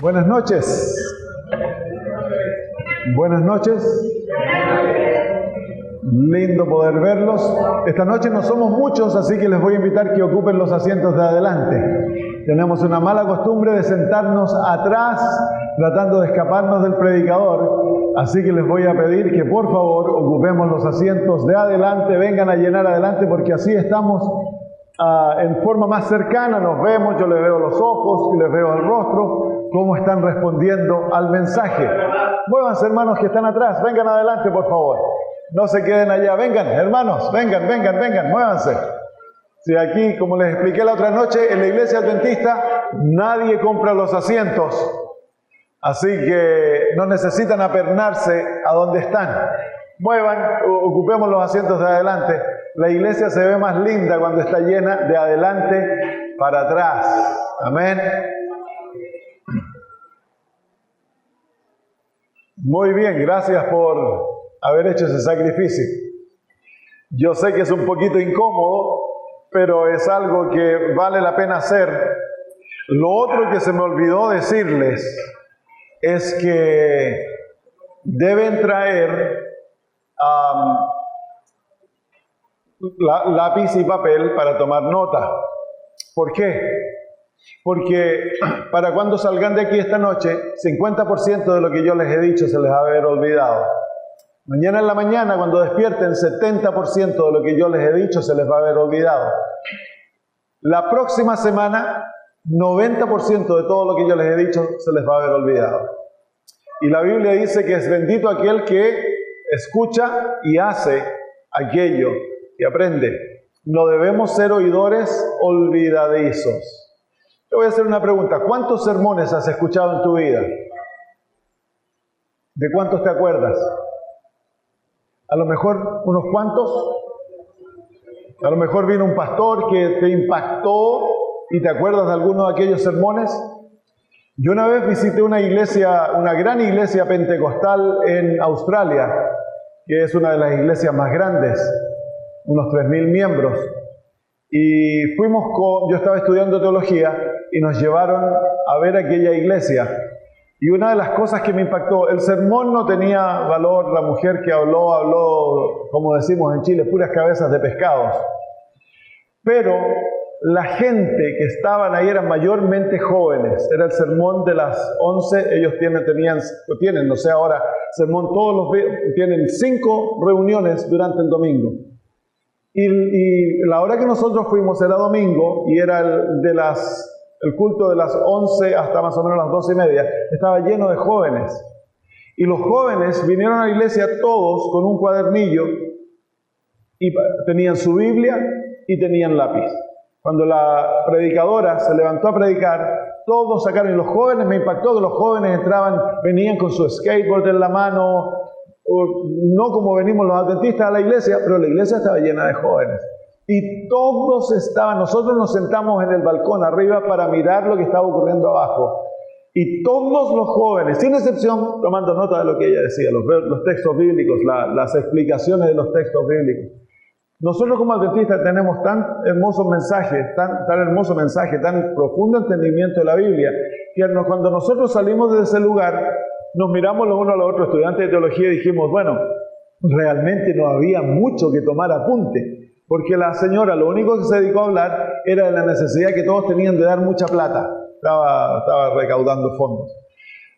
Buenas noches. Buenas noches. Lindo poder verlos. Esta noche no somos muchos, así que les voy a invitar que ocupen los asientos de adelante. Tenemos una mala costumbre de sentarnos atrás, tratando de escaparnos del predicador. Así que les voy a pedir que por favor ocupemos los asientos de adelante, vengan a llenar adelante, porque así estamos en forma más cercana, nos vemos, yo les veo los ojos, les veo el rostro, cómo están respondiendo al mensaje. Muévanse, hermanos que están atrás, vengan adelante por favor. No se queden allá, vengan hermanos, vengan, muévanse. Si aquí, como les expliqué la otra noche, en la iglesia adventista nadie compra los asientos, así que no necesitan apernarse a donde están. Muevan, ocupemos los asientos de adelante. La iglesia se ve más linda cuando está llena de adelante para atrás. Amén. Muy bien, gracias por haber hecho ese sacrificio. Yo sé que es un poquito incómodo, pero es algo que vale la pena hacer. Lo otro que se me olvidó decirles es que deben traer lápiz y papel para tomar nota. ¿Por qué? Porque para cuando salgan de aquí esta noche, 50% de lo que yo les he dicho se les va a haber olvidado. Mañana en la mañana, cuando despierten, 70% de lo que yo les he dicho se les va a haber olvidado. La próxima semana, 90% de todo lo que yo les he dicho se les va a haber olvidado. Y la Biblia dice que es bendito aquel que escucha y hace aquello que aprende. No debemos ser oidores olvidadizos. Te voy a hacer una pregunta. ¿Cuántos sermones has escuchado en tu vida? ¿De cuántos te acuerdas? A lo mejor unos cuantos. A lo mejor vino un pastor que te impactó y te acuerdas de alguno de aquellos sermones. Yo una vez visité una iglesia, una gran iglesia pentecostal en Australia, que es una de las iglesias más grandes, unos 3.000 miembros. Y yo estaba estudiando teología y nos llevaron a ver aquella iglesia. Y una de las cosas que me impactó, el sermón no tenía valor, la mujer que habló, como decimos en Chile, puras cabezas de pescados. Pero la gente que estaban ahí eran mayormente jóvenes. Era el sermón de las 11, ellos tienen, no sé ahora, sermón tienen 5 reuniones durante el domingo. Y la hora que nosotros fuimos era domingo y era el culto de las 11 hasta más o menos las 12:30. Estaba lleno de jóvenes. Y los jóvenes vinieron a la iglesia todos con un cuadernillo y tenían su Biblia y tenían lápiz. Cuando la predicadora se levantó a predicar, todos sacaron, y los jóvenes, me impactó que los jóvenes venían con su skateboard en la mano, no como venimos los adventistas a la iglesia, pero la iglesia estaba llena de jóvenes. Y todos nosotros nos sentamos en el balcón arriba para mirar lo que estaba ocurriendo abajo. Y todos los jóvenes, sin excepción, tomando nota de lo que ella decía, los textos bíblicos, las explicaciones de los textos bíblicos. Nosotros como adventistas tenemos tan hermoso mensaje, tan profundo entendimiento de la Biblia, que cuando nosotros salimos de ese lugar, nos miramos los unos a los otros, estudiantes de teología, y dijimos, bueno, realmente no había mucho que tomar apunte, porque la señora lo único que se dedicó a hablar era de la necesidad que todos tenían de dar mucha plata. Estaba recaudando fondos.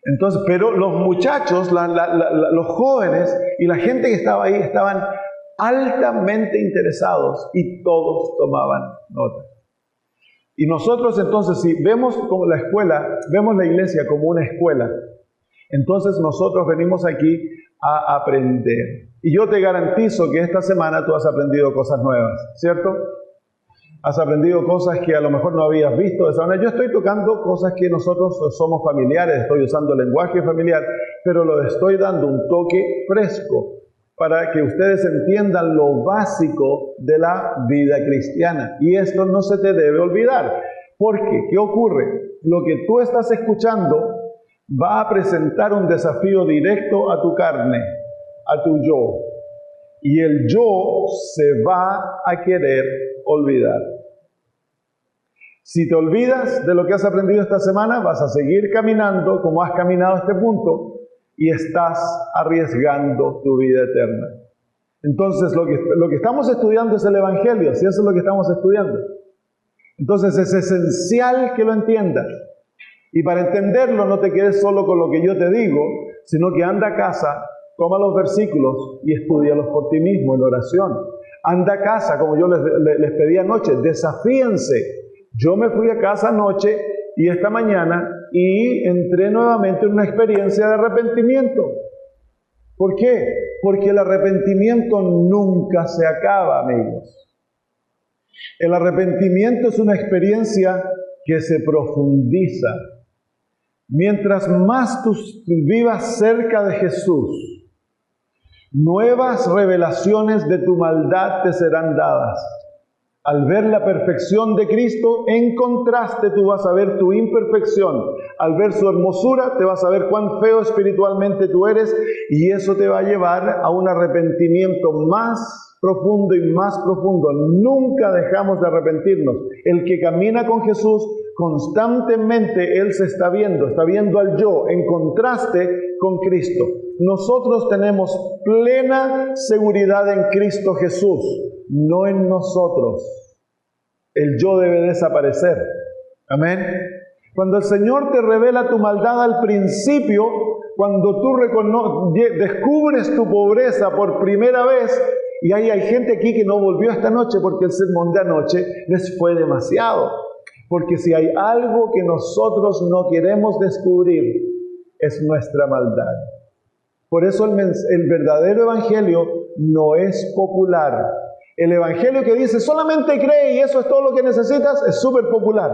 Entonces, pero los muchachos, los jóvenes y la gente que estaba ahí estaban altamente interesados y todos tomaban nota. Y nosotros entonces, si vemos como vemos la iglesia como una escuela, entonces nosotros venimos aquí a aprender. Y yo te garantizo que esta semana tú has aprendido cosas nuevas, ¿cierto? Has aprendido cosas que a lo mejor no habías visto de esa manera. Yo estoy tocando cosas que nosotros somos familiares, estoy usando lenguaje familiar, pero lo estoy dando un toque fresco para que ustedes entiendan lo básico de la vida cristiana. Y esto no se te debe olvidar. Porque, ¿qué ocurre? Lo que tú estás escuchando va a presentar un desafío directo a tu carne, a tu yo. Y el yo se va a querer olvidar. Si te olvidas de lo que has aprendido esta semana, vas a seguir caminando como has caminado a este punto y estás arriesgando tu vida eterna. Entonces, lo que estamos estudiando es el Evangelio, si eso es lo que estamos estudiando. Entonces, es esencial que lo entiendas. Y para entenderlo, no te quedes solo con lo que yo te digo, sino que anda a casa, toma los versículos y estúdialos por ti mismo en oración. Anda a casa, como yo les pedí anoche, desafíense. Yo me fui a casa anoche y esta mañana y entré nuevamente en una experiencia de arrepentimiento. ¿Por qué? Porque el arrepentimiento nunca se acaba, amigos. El arrepentimiento es una experiencia que se profundiza. Mientras más tú vivas cerca de Jesús, nuevas revelaciones de tu maldad te serán dadas. Al ver la perfección de Cristo, en contraste tú vas a ver tu imperfección. Al ver su hermosura, te vas a ver cuán feo espiritualmente tú eres, y eso te va a llevar a un arrepentimiento más profundo y más profundo. Nunca dejamos de arrepentirnos. El que camina con Jesús, constantemente Él se está viendo al yo, en contraste con Cristo. Nosotros tenemos plena seguridad en Cristo Jesús, no en nosotros. El yo debe desaparecer. Amén. Cuando el Señor te revela tu maldad al principio, cuando tú descubres tu pobreza por primera vez, y hay gente aquí que no volvió esta noche porque el sermón de anoche les fue demasiado. Porque si hay algo que nosotros no queremos descubrir, es nuestra maldad. Por eso el verdadero evangelio no es popular. El evangelio que dice solamente cree y eso es todo lo que necesitas es súper popular,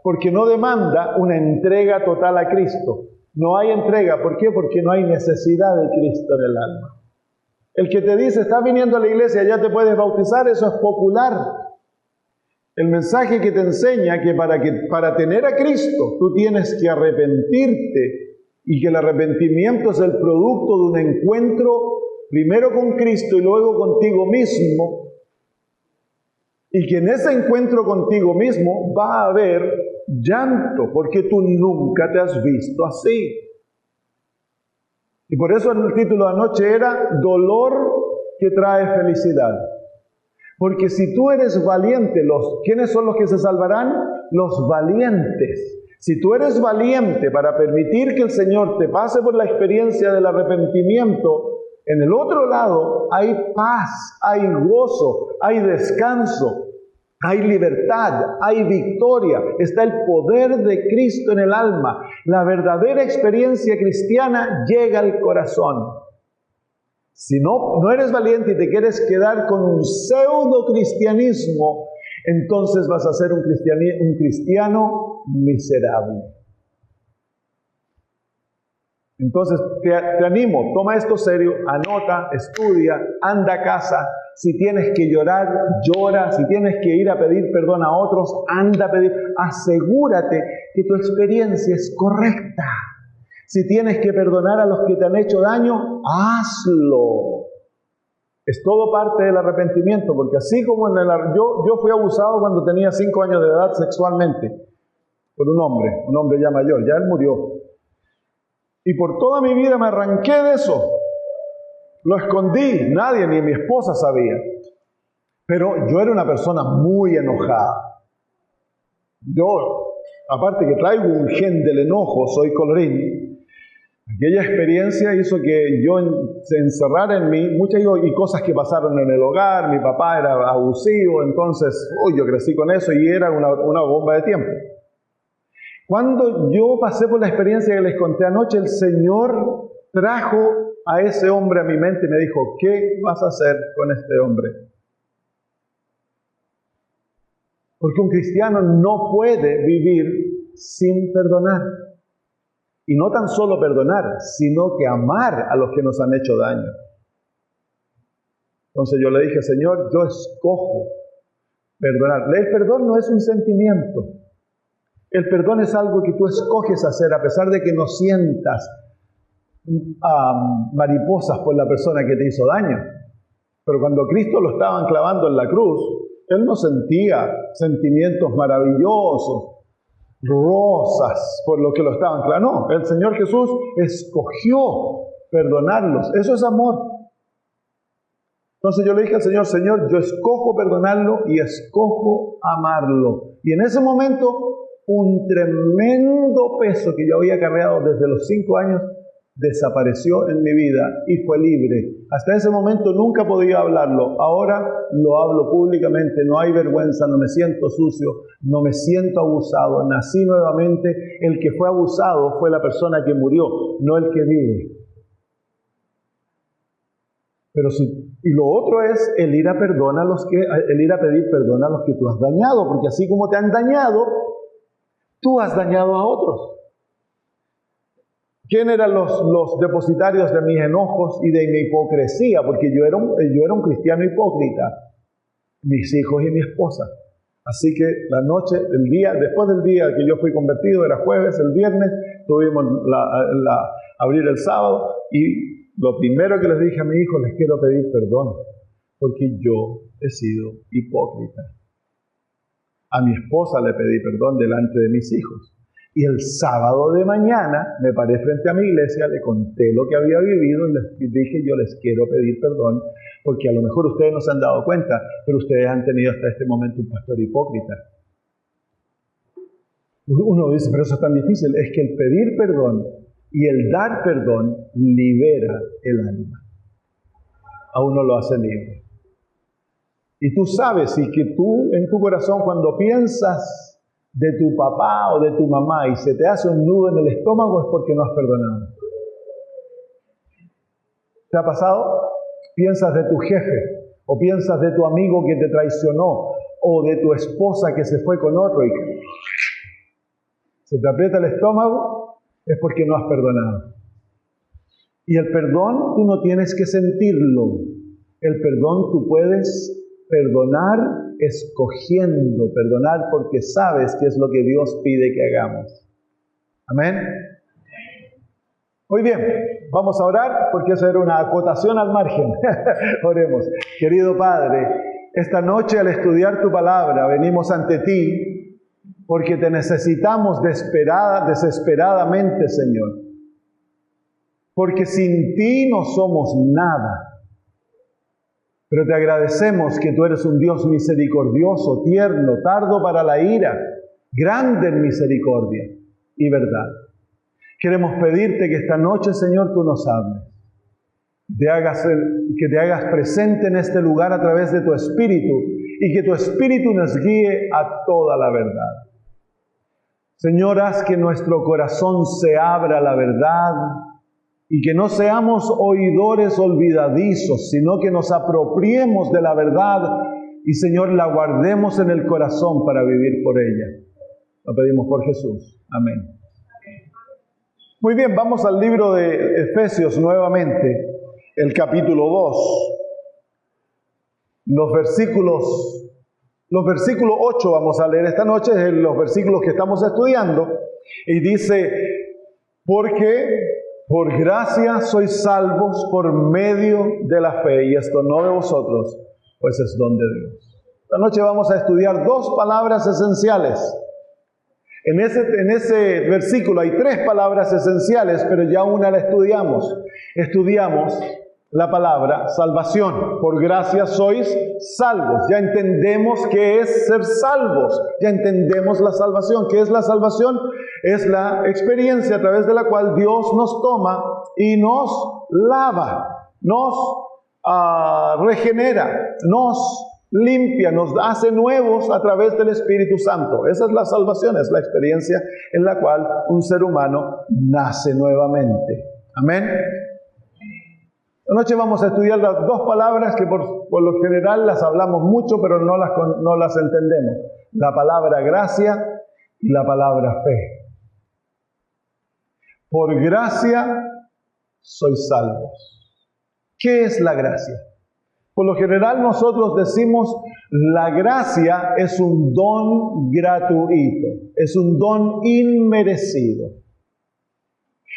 porque no demanda una entrega total a Cristo. No hay entrega. ¿Por qué? Porque no hay necesidad de Cristo en el alma. El que te dice, estás viniendo a la iglesia, ya te puedes bautizar, eso es popular. El mensaje que te enseña que para tener a Cristo tú tienes que arrepentirte, y que el arrepentimiento es el producto de un encuentro primero con Cristo y luego contigo mismo, y que en ese encuentro contigo mismo va a haber llanto, porque tú nunca te has visto así. Y por eso el título de anoche era Dolor que trae felicidad. Porque si tú eres valiente, ¿quiénes son los que se salvarán? Los valientes. Si tú eres valiente para permitir que el Señor te pase por la experiencia del arrepentimiento, en el otro lado hay paz, hay gozo, hay descanso, hay libertad, hay victoria. Está el poder de Cristo en el alma. La verdadera experiencia cristiana llega al corazón. Si no eres valiente y te quieres quedar con un pseudo cristianismo, entonces vas a ser un cristiano miserable. Entonces te animo, toma esto serio, anota, estudia, anda a casa. Si tienes que llorar, llora. Si tienes que ir a pedir perdón a otros, anda a pedir. Asegúrate que tu experiencia es correcta. Si tienes que perdonar a los que te han hecho daño, hazlo. Es todo parte del arrepentimiento, porque así como yo fui abusado cuando tenía 5 años de edad sexualmente por un hombre ya mayor, ya él murió. Y por toda mi vida me arranqué de eso. Lo escondí, nadie, ni mi esposa sabía. Pero yo era una persona muy enojada. Yo, aparte que traigo un gen del enojo, soy colorín. Aquella experiencia hizo que yo se encerrara en mí muchas cosas que pasaron en el hogar. Mi papá era abusivo, entonces yo crecí con eso y era una bomba de tiempo. Cuando yo pasé por la experiencia que les conté anoche, el Señor trajo a ese hombre a mi mente y me dijo, ¿qué vas a hacer con este hombre? Porque un cristiano no puede vivir sin perdonar. Y no tan solo perdonar, sino que amar a los que nos han hecho daño. Entonces yo le dije, Señor, yo escojo perdonar. El perdón no es un sentimiento. El perdón es algo que tú escoges hacer a pesar de que no sientas mariposas por la persona que te hizo daño. Pero cuando Cristo lo estaban clavando en la cruz, Él no sentía sentimientos maravillosos, rosas por lo que lo estaban. Claro, no, el Señor Jesús escogió perdonarlos. Eso es amor. Entonces yo le dije al Señor, Señor, yo escojo perdonarlo y escojo amarlo. Y en ese momento, un tremendo peso que yo había cargado desde los 5 años desapareció en mi vida y fue libre. Hasta ese momento nunca podía hablarlo. Ahora lo hablo públicamente, no hay vergüenza, no me siento sucio, no me siento abusado. Nací nuevamente. El que fue abusado fue la persona que murió, no el que vive. Pero y lo otro es el ir a pedir perdón a los que tú has dañado, porque así como te han dañado, tú has dañado a otros. ¿Quién eran los depositarios de mis enojos y de mi hipocresía? Porque yo era un cristiano hipócrita. Mis hijos y mi esposa. Así que después del día que yo fui convertido, era jueves, el viernes, tuvimos abrir el sábado, y lo primero que les dije a mi hijo, les quiero pedir perdón, porque yo he sido hipócrita. A mi esposa le pedí perdón delante de mis hijos. Y el sábado de mañana me paré frente a mi iglesia, le conté lo que había vivido y les dije, yo les quiero pedir perdón, porque a lo mejor ustedes no se han dado cuenta, pero ustedes han tenido hasta este momento un pastor hipócrita. Uno dice, pero eso es tan difícil. Es que el pedir perdón y el dar perdón libera el alma. A uno lo hace libre. Y tú sabes, y que tú en tu corazón, cuando piensas de tu papá o de tu mamá y se te hace un nudo en el estómago, es porque no has perdonado. ¿Te ha pasado? Piensas de tu jefe, o piensas de tu amigo que te traicionó, o de tu esposa que se fue con otro y se te aprieta el estómago, es porque no has perdonado. Y el perdón tú no tienes que sentirlo. El perdón tú puedes perdonar escogiendo perdonar, porque sabes qué es lo que Dios pide que hagamos. Amén. Muy bien, vamos a orar, porque esa era una acotación al margen. Oremos. Querido Padre, esta noche al estudiar tu palabra venimos ante ti porque te necesitamos desesperadamente, Señor. Porque sin ti no somos nada. Pero te agradecemos que tú eres un Dios misericordioso, tierno, tardo para la ira, grande en misericordia y verdad. Queremos pedirte que esta noche, Señor, tú nos hables. Que te hagas presente en este lugar a través de tu Espíritu y que tu Espíritu nos guíe a toda la verdad. Señor, haz que nuestro corazón se abra a la verdad y que no seamos oidores olvidadizos, sino que nos apropiemos de la verdad y, Señor, la guardemos en el corazón para vivir por ella. Lo pedimos por Jesús. Amén. Muy bien, vamos al libro de Efesios nuevamente, el capítulo 2. Los versículos 8 vamos a leer esta noche, es los versículos que estamos estudiando, y dice, porque por gracia sois salvos por medio de la fe, y esto no de vosotros, pues es don de Dios. Esta noche vamos a estudiar 2 palabras esenciales. En ese versículo hay 3 palabras esenciales, pero ya una la estudiamos. Estudiamos la palabra salvación. Por gracia sois salvos. Ya entendemos qué es ser salvos. Ya entendemos la salvación. ¿Qué es la salvación? Es la experiencia a través de la cual Dios nos toma y nos lava, nos regenera, nos limpia, nos hace nuevos a través del Espíritu Santo. Esa es la salvación, es la experiencia en la cual un ser humano nace nuevamente. Amén. Esta noche vamos a estudiar las 2 palabras que por lo general las hablamos mucho, pero no las entendemos. La palabra gracia y la palabra fe. Por gracia sois salvos. ¿Qué es la gracia? Por lo general nosotros decimos, la gracia es un don gratuito, es un don inmerecido.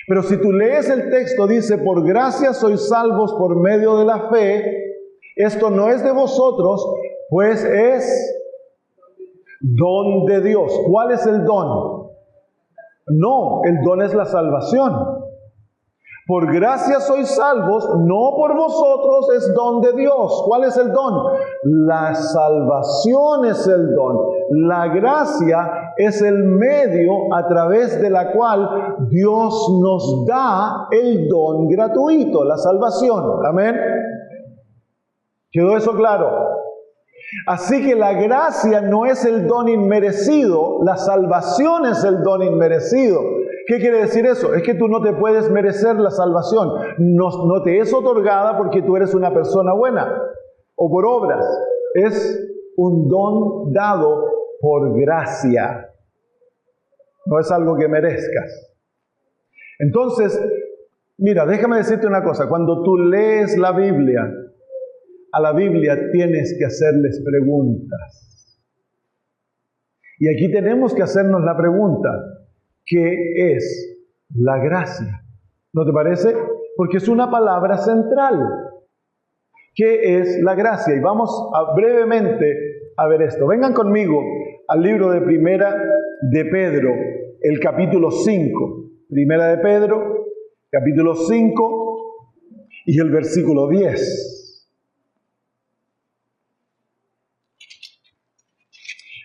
Pero si tú lees el texto, dice, por gracia sois salvos por medio de la fe, esto no es de vosotros, Pues es don de Dios. ¿Cuál es el don? No, el don es la salvación. Por gracia sois salvos, no por vosotros, es don de Dios. ¿Cuál es el don? La salvación es el don. La gracia es el medio a través de la cual Dios nos da el don gratuito, la salvación. Amén. ¿Quedó eso claro? Así que la gracia no es el don inmerecido, la salvación es el don inmerecido. ¿Qué quiere decir eso? Es que tú no te puedes merecer la salvación. No te es otorgada porque tú eres una persona buena o por obras. Es un don dado por gracia. No es algo que merezcas. Entonces, mira, déjame decirte una cosa. Cuando tú lees la Biblia, a la Biblia tienes que hacerles preguntas. Y aquí tenemos que hacernos la pregunta: ¿qué es la gracia? ¿No te parece? Porque es una palabra central. ¿Qué es la gracia? Y vamos brevemente a ver esto. Vengan conmigo al libro de Primera de Pedro, el capítulo 5. Primera de Pedro, capítulo 5 y el versículo 10.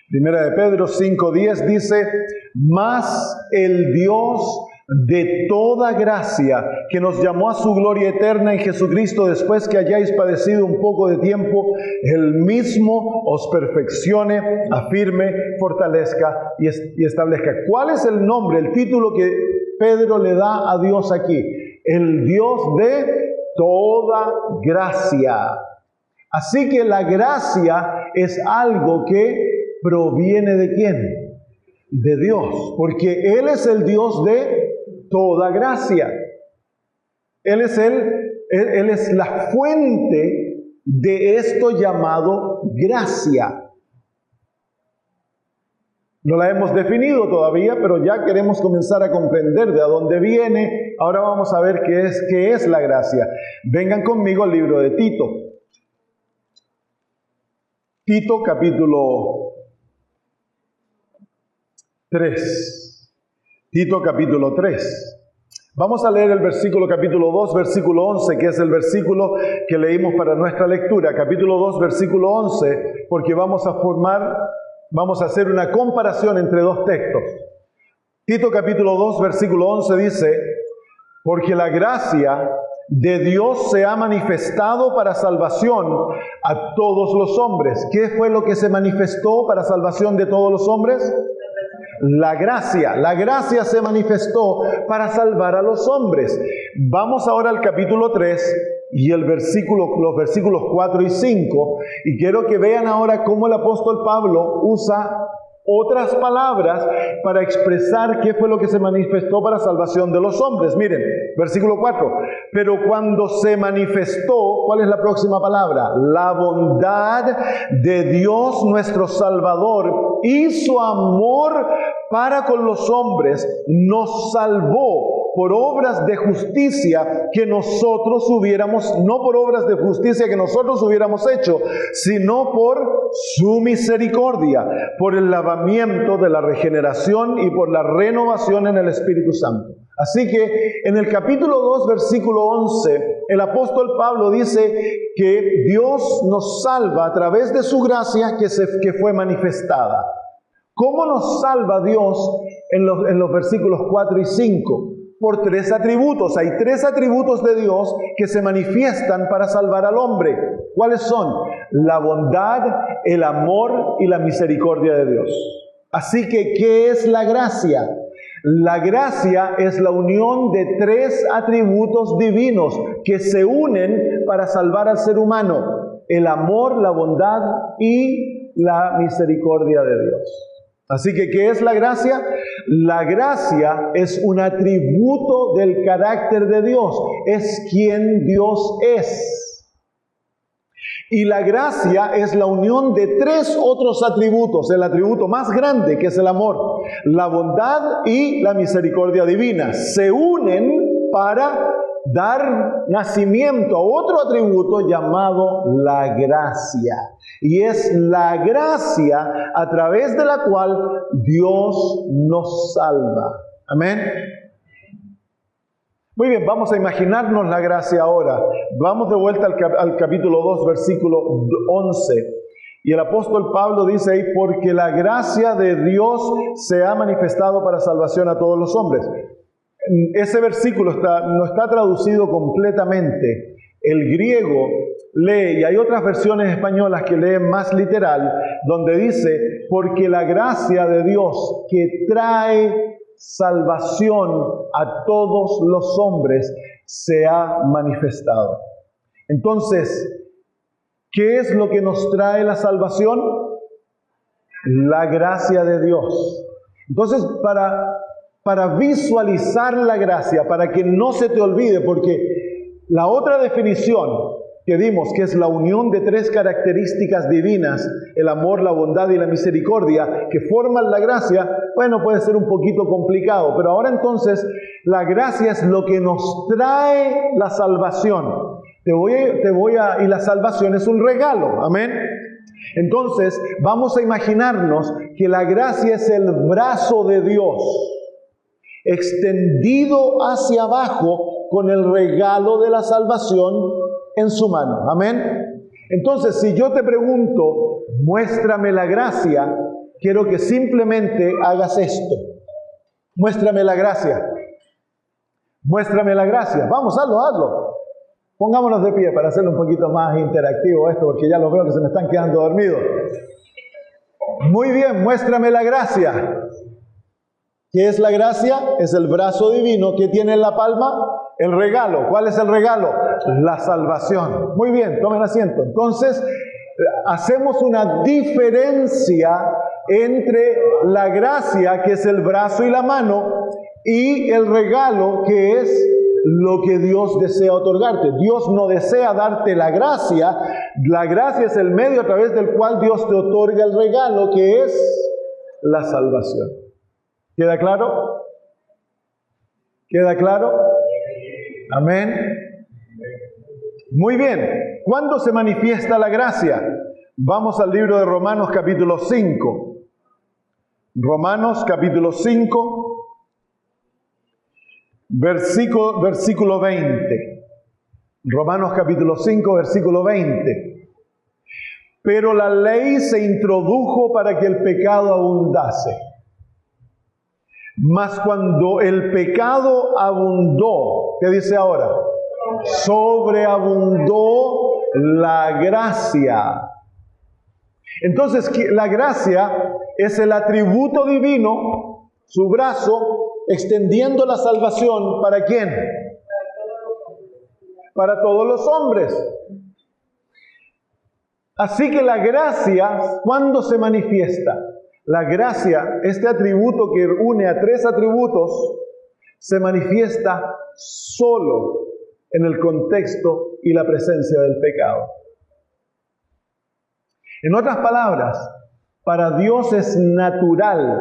Primera de Pedro 5:10 dice: mas el Dios de toda gracia, que nos llamó a su gloria eterna en Jesucristo, después que hayáis padecido un poco de tiempo, Él mismo os perfeccione, afirme, fortalezca y establezca. ¿Cuál es el nombre, el título que Pedro le da a Dios aquí? El Dios de toda gracia. Así que la gracia es algo que proviene ¿de quién? De Dios, porque Él es el Dios de toda gracia. Él es la fuente de esto llamado gracia. No la hemos definido todavía, pero ya queremos comenzar a comprender de dónde viene. Ahora vamos a ver qué es la gracia. Vengan conmigo al libro de Tito. Tito capítulo 3. Tito capítulo 3. Vamos a leer el versículo capítulo 2, versículo 11, que es el versículo que leímos para nuestra lectura. Capítulo 2, versículo 11, porque vamos a hacer una comparación entre dos textos. Tito capítulo 2, versículo 11 dice: porque la gracia de Dios se ha manifestado para salvación a todos los hombres. ¿Qué fue lo que se manifestó para salvación de todos los hombres? La gracia se manifestó para salvar a los hombres. Vamos ahora al capítulo 3 y los versículos 4 y 5, y quiero que vean ahora cómo el apóstol Pablo usa otras palabras para expresar qué fue lo que se manifestó para salvación de los hombres. Miren, versículo 4. Pero cuando se manifestó, ¿cuál es la próxima palabra? La bondad de Dios nuestro Salvador y su amor para con los hombres, nos salvó por obras de justicia que nosotros no por obras de justicia que nosotros hubiéramos hecho, sino por su misericordia, por el lavamiento de la regeneración y por la renovación en el Espíritu Santo. Así que en el capítulo 2, versículo 11, el apóstol Pablo dice que Dios nos salva a través de su gracia que fue manifestada. ¿Cómo nos salva Dios en los versículos 4 y 5? Por 3 atributos. Hay 3 atributos de Dios que se manifiestan para salvar al hombre. ¿Cuáles son? La bondad, el amor y la misericordia de Dios. Así que, ¿qué es la gracia? La gracia es la unión de 3 atributos divinos que se unen para salvar al ser humano: el amor, la bondad y la misericordia de Dios. Así que, ¿qué es la gracia? La gracia es un atributo del carácter de Dios. Es quien Dios es. Y la gracia es la unión de 3 otros atributos. El atributo más grande, que es el amor, la bondad y la misericordia divina. Se unen para dar nacimiento a otro atributo llamado la gracia. Y es la gracia a través de la cual Dios nos salva. Amén. Muy bien, vamos a imaginarnos la gracia ahora. Vamos de vuelta al capítulo 2, versículo 11. Y el apóstol Pablo dice ahí, porque la gracia de Dios se ha manifestado para salvación a todos los hombres. Ese versículo no está traducido completamente. El griego lee, y hay otras versiones españolas que leen más literal, donde dice, porque la gracia de Dios que trae salvación a todos los hombres se ha manifestado. Entonces, ¿qué es lo que nos trae la salvación? La gracia de Dios. Entonces, para visualizar la gracia, para que no se te olvide, porque la otra definición que dimos, que es la unión de tres características divinas, el amor, la bondad y la misericordia, que forman la gracia, bueno, puede ser un poquito complicado, pero ahora entonces, la gracia es lo que nos trae la salvación. Y la salvación es un regalo, amén. Entonces, vamos a imaginarnos que la gracia es el brazo de Dios, extendido hacia abajo con el regalo de la salvación en su mano. Amén. Entonces, si yo te pregunto, muéstrame la gracia, quiero que simplemente hagas esto. Muéstrame la gracia. Muéstrame la gracia. Vamos, hazlo. Pongámonos de pie para hacerlo un poquito más interactivo esto, porque ya lo veo que se me están quedando dormidos. Muy bien, muéstrame la gracia. ¿Qué es la gracia? Es el brazo divino que tiene en la palma el regalo. ¿Cuál es el regalo? La salvación. Muy bien, tomen asiento. Entonces, hacemos una diferencia entre la gracia, que es el brazo y la mano, y el regalo, que es lo que Dios desea otorgarte. Dios no desea darte la gracia. La gracia es el medio a través del cual Dios te otorga el regalo, que es la salvación. ¿Queda claro? ¿Queda claro? Amén. Muy bien. ¿Cuándo se manifiesta la gracia? Vamos al libro de Romanos capítulo 5. Romanos capítulo 5, versículo 20. Romanos capítulo 5, versículo 20. Pero la ley se introdujo para que el pecado abundase. Mas cuando el pecado abundó, ¿qué dice ahora? Sobreabundó la gracia. Entonces, la gracia es el atributo divino, su brazo, extendiendo la salvación, ¿para quién? Para todos los hombres. Así que la gracia, ¿cuándo se manifiesta? La gracia, este atributo que une a tres atributos, se manifiesta solo en el contexto y la presencia del pecado. En otras palabras, para Dios es natural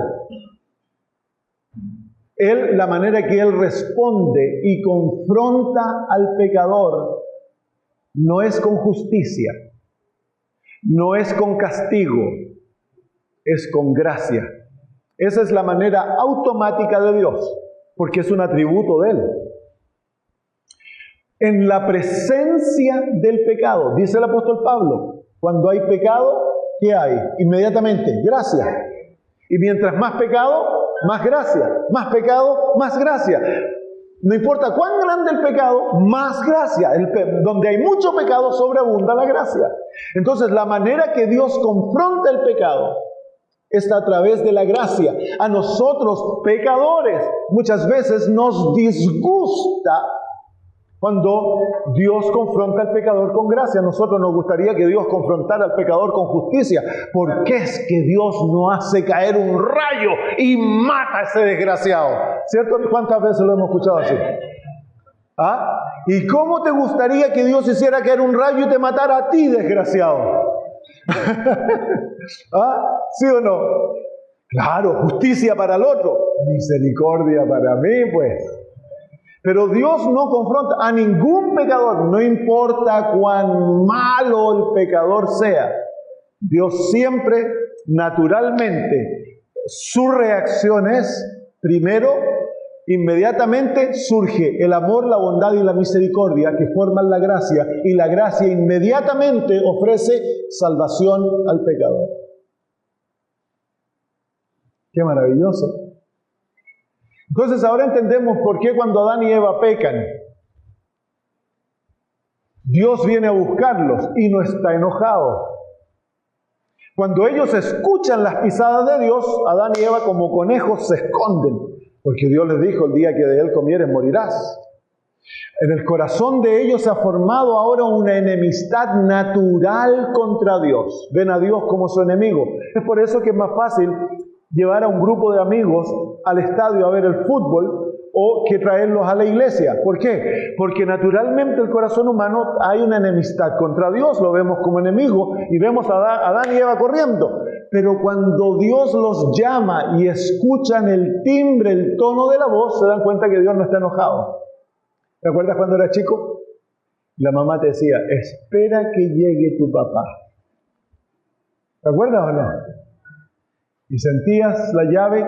la manera que Él responde y confronta al pecador, no es con justicia, no es con castigo, es con gracia. Esa es la manera automática de Dios, porque es un atributo de Él. En la presencia del pecado, dice el apóstol Pablo, cuando hay pecado, ¿qué hay? Inmediatamente, gracia. Y mientras más pecado, más gracia. Más pecado, más gracia. No importa cuán grande el pecado, más gracia. Donde hay mucho pecado, sobreabunda la gracia. Entonces, la manera que Dios confronta el pecado está a través de la gracia. A nosotros, pecadores, muchas veces nos disgusta cuando Dios confronta al pecador con gracia. A nosotros nos gustaría que Dios confrontara al pecador con justicia. ¿Por qué es que Dios no hace caer un rayo y mata a ese desgraciado? ¿Cierto? ¿Cuántas veces lo hemos escuchado así? ¿Ah? ¿Y cómo te gustaría que Dios hiciera caer un rayo y te matara a ti, desgraciado? ¿Ah? ¿Sí o no? Claro, justicia para el otro, misericordia para mí, pues. Pero Dios no confronta a ningún pecador, no importa cuán malo el pecador sea. Dios siempre, naturalmente, su reacción es, primero, inmediatamente surge el amor, la bondad y la misericordia que forman la gracia, y la gracia inmediatamente ofrece salvación al pecador. ¡Qué maravilloso! Entonces ahora entendemos por qué cuando Adán y Eva pecan, Dios viene a buscarlos y no está enojado. Cuando ellos escuchan las pisadas de Dios, Adán y Eva como conejos se esconden, porque Dios les dijo, el día que de él comieres morirás. En el corazón de ellos se ha formado ahora una enemistad natural contra Dios. Ven a Dios como su enemigo. Es por eso que es más fácil llevar a un grupo de amigos al estadio a ver el fútbol o que traerlos a la iglesia. ¿Por qué? Porque naturalmente el corazón humano hay una enemistad contra Dios, lo vemos como enemigo y vemos a Adán y Eva corriendo. Pero cuando Dios los llama y escuchan el timbre, el tono de la voz, se dan cuenta que Dios no está enojado. ¿Te acuerdas cuando eras chico? La mamá te decía, espera que llegue tu papá. ¿Te acuerdas o no? Y sentías la llave,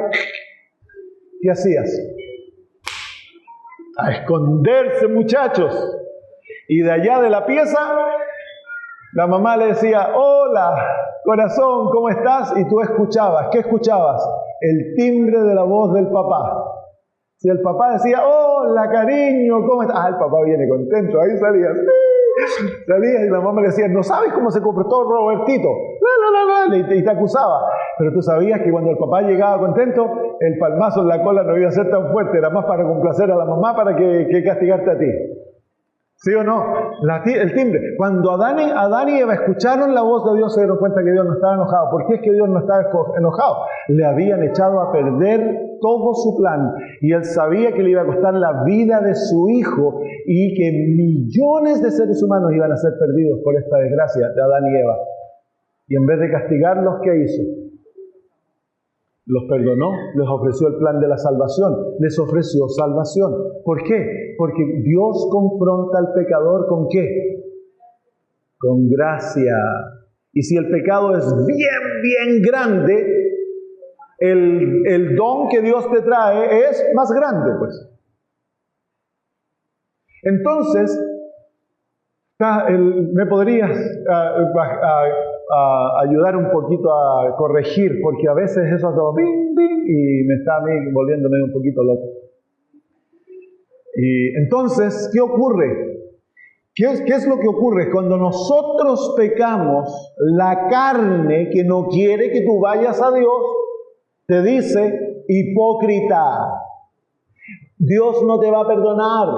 ¿qué hacías? A esconderse, muchachos. Y de allá de la pieza, la mamá le decía, hola, corazón, ¿cómo estás? Y tú escuchabas. ¿Qué escuchabas? El timbre de la voz del papá. Si el papá decía, hola, cariño, ¿cómo estás? Ah, el papá viene contento. Ahí salías. Salías y la mamá le decía, ¿no sabes cómo se comportó Robertito? Y te acusaba. Pero tú sabías que cuando el papá llegaba contento, el palmazo en la cola no iba a ser tan fuerte, era más para complacer a la mamá para que castigarte a ti. ¿Sí o no? El timbre. Cuando Adán y Eva escucharon la voz de Dios, se dieron cuenta que Dios no estaba enojado. ¿Por qué es que Dios no estaba enojado? Le habían echado a perder todo su plan. Y él sabía que le iba a costar la vida de su hijo y que millones de seres humanos iban a ser perdidos por esta desgracia de Adán y Eva. Y en vez de castigarlos, ¿qué hizo? Los perdonó, les ofreció el plan de la salvación, les ofreció salvación. ¿Por qué? Porque Dios confronta al pecador ¿con qué? Con gracia. Y si el pecado es bien grande, el don que Dios te trae es más grande, pues. Entonces, ¿me podrías ayudar un poquito a corregir? Porque a veces eso hace bing, bing, y me está a mí volviéndome un poquito loco. Y entonces, ¿qué ocurre? ¿Qué es lo que ocurre? Cuando nosotros pecamos, la carne que no quiere que tú vayas a Dios, te dice, hipócrita, Dios no te va a perdonar.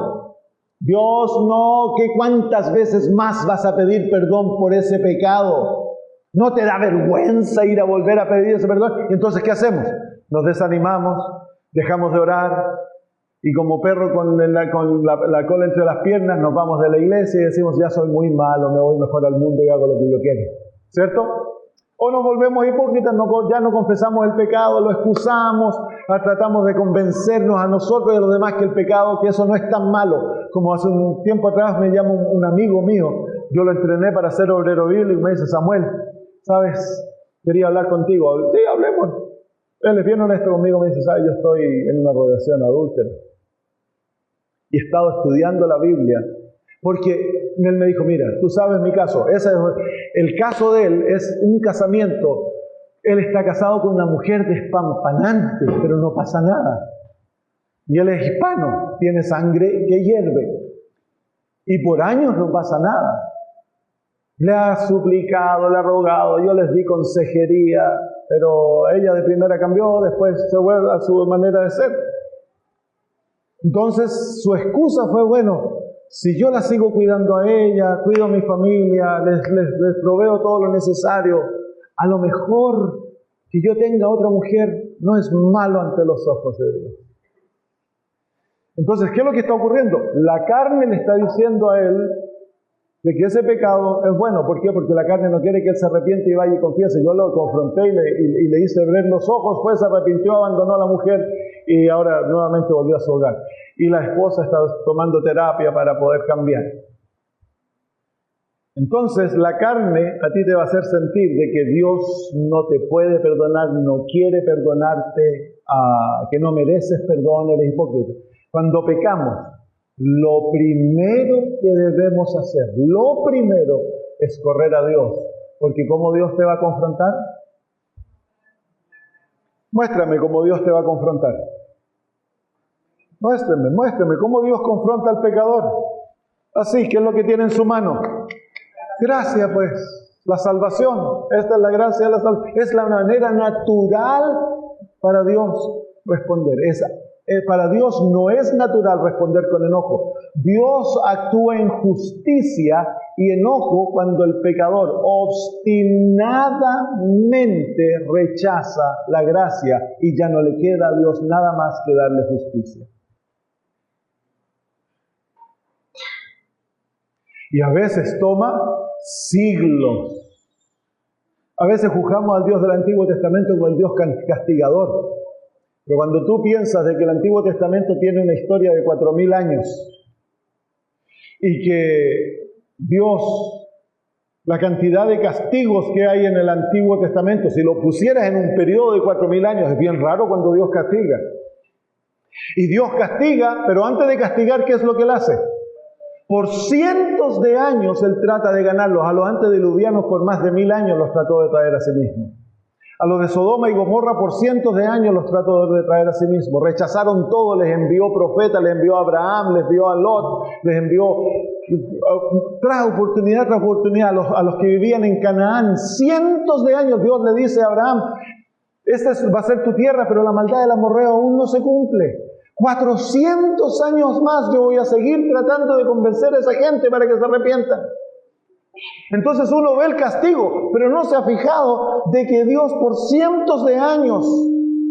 Dios no, ¿qué cuántas veces más vas a pedir perdón por ese pecado? ¿No te da vergüenza ir a volver a pedir ese perdón? Y entonces, ¿qué hacemos? Nos desanimamos, dejamos de orar, y como perro con la cola entre las piernas, nos vamos de la iglesia y decimos, ya soy muy malo, me voy mejor al mundo y hago lo que yo quiero. ¿Cierto? O nos volvemos hipócritas, ya no confesamos el pecado, lo excusamos, tratamos de convencernos a nosotros y a los demás que el pecado, que eso no es tan malo. Como hace un tiempo atrás me llama un amigo mío, yo lo entrené para ser obrero bíblico y me dice, Samuel, ¿sabes? Quería hablar contigo. Sí, hablemos. Él es bien honesto conmigo, me dice, ¿sabes? Yo estoy en una relación adúltera y he estado estudiando la Biblia. Porque él me dijo, mira, tú sabes mi caso. El caso de él es un casamiento. Él está casado con una mujer despampanante, pero no pasa nada. Y él es hispano, tiene sangre que hierve. Y por años no pasa nada. Le ha suplicado, le ha rogado, yo les di consejería, pero ella de primera cambió, después se vuelve a su manera de ser. Entonces su excusa fue, bueno, si yo la sigo cuidando a ella, cuido a mi familia, les proveo todo lo necesario, a lo mejor que yo tenga otra mujer no es malo ante los ojos de Dios. Entonces, ¿qué es lo que está ocurriendo? La carne le está diciendo a él de que ese pecado es bueno. ¿Por qué? Porque la carne no quiere que él se arrepiente y vaya y confiese. Yo lo confronté y le hice ver los ojos, pues se arrepintió, abandonó a la mujer y ahora nuevamente volvió a su hogar. y la esposa está tomando terapia para poder cambiar. Entonces la carne a ti te va a hacer sentir de que Dios no te puede perdonar, no quiere perdonarte, que no mereces perdón, eres hipócrita. Cuando pecamos, lo primero que debemos hacer, lo primero es correr a Dios, porque ¿cómo Dios te va a confrontar? Muéstrame cómo Dios te va a confrontar. Muéstrame cómo Dios confronta al pecador. Así, ¿qué es lo que tiene en su mano? Gracia, pues, la salvación. Esta es la gracia de la salvación. Es la manera natural para Dios responder. Para Dios no es natural responder con enojo. Dios actúa en justicia y enojo cuando el pecador obstinadamente rechaza la gracia y ya no le queda a Dios nada más que darle justicia. Y a veces toma siglos. A veces juzgamos al Dios del Antiguo Testamento como el Dios castigador. Pero cuando tú piensas de que el Antiguo Testamento tiene una historia de 4000 años y que Dios, la cantidad de castigos que hay en el Antiguo Testamento, si lo pusieras en un periodo de 4000 años, es bien raro cuando Dios castiga. Y Dios castiga, pero antes de castigar, ¿qué es lo que Él hace? Por cientos de años Él trata de ganarlos. A los antediluvianos por más de 1000 años los trató de traer a sí mismo. A los de Sodoma y Gomorra por cientos de años los trató de traer a sí mismo. Rechazaron todo, les envió profetas, les envió a Abraham, les envió a Lot, les envió tras oportunidad a los que vivían en Canaán. Cientos de años Dios le dice a Abraham, esta va a ser tu tierra, pero la maldad del amorreo aún no se cumple. 400 años más yo voy a seguir tratando de convencer a esa gente para que se arrepientan. Entonces uno ve el castigo, pero no se ha fijado de que Dios por cientos de años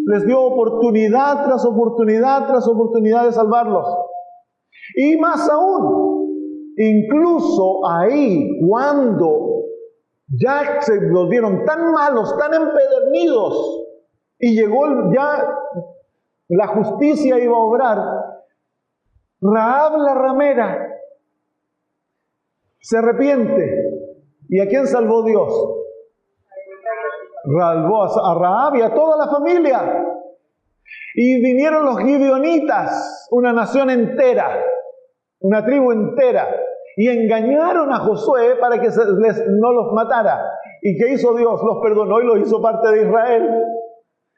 les dio oportunidad tras oportunidad tras oportunidad de salvarlos. Y más aún, incluso ahí, cuando ya se volvieron tan malos, tan empedernidos, y llegó ya la justicia iba a obrar, Rahab la ramera se arrepiente. ¿Y a quién salvó Dios? Salvó a Rahab y a toda la familia. Y vinieron los gibeonitas, una nación entera, una tribu entera, y engañaron a Josué para que no los matara. ¿Y qué hizo Dios? Los perdonó y los hizo parte de Israel.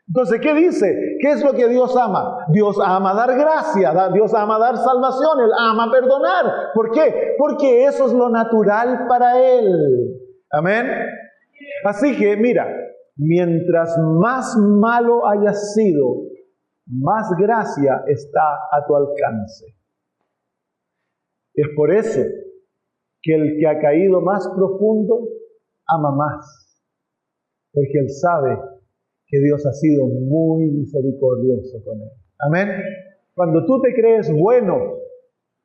Entonces, ¿qué dice? ¿Qué es lo que Dios ama? Dios ama dar gracia, Dios ama dar salvación, Él ama perdonar. ¿Por qué? Porque eso es lo natural para Él. Amén. Así que, mira, mientras más malo hayas sido, más gracia está a tu alcance. Es por eso que el que ha caído más profundo ama más, porque él sabe que Dios ha sido muy misericordioso con él. Amén. Cuando tú te crees bueno,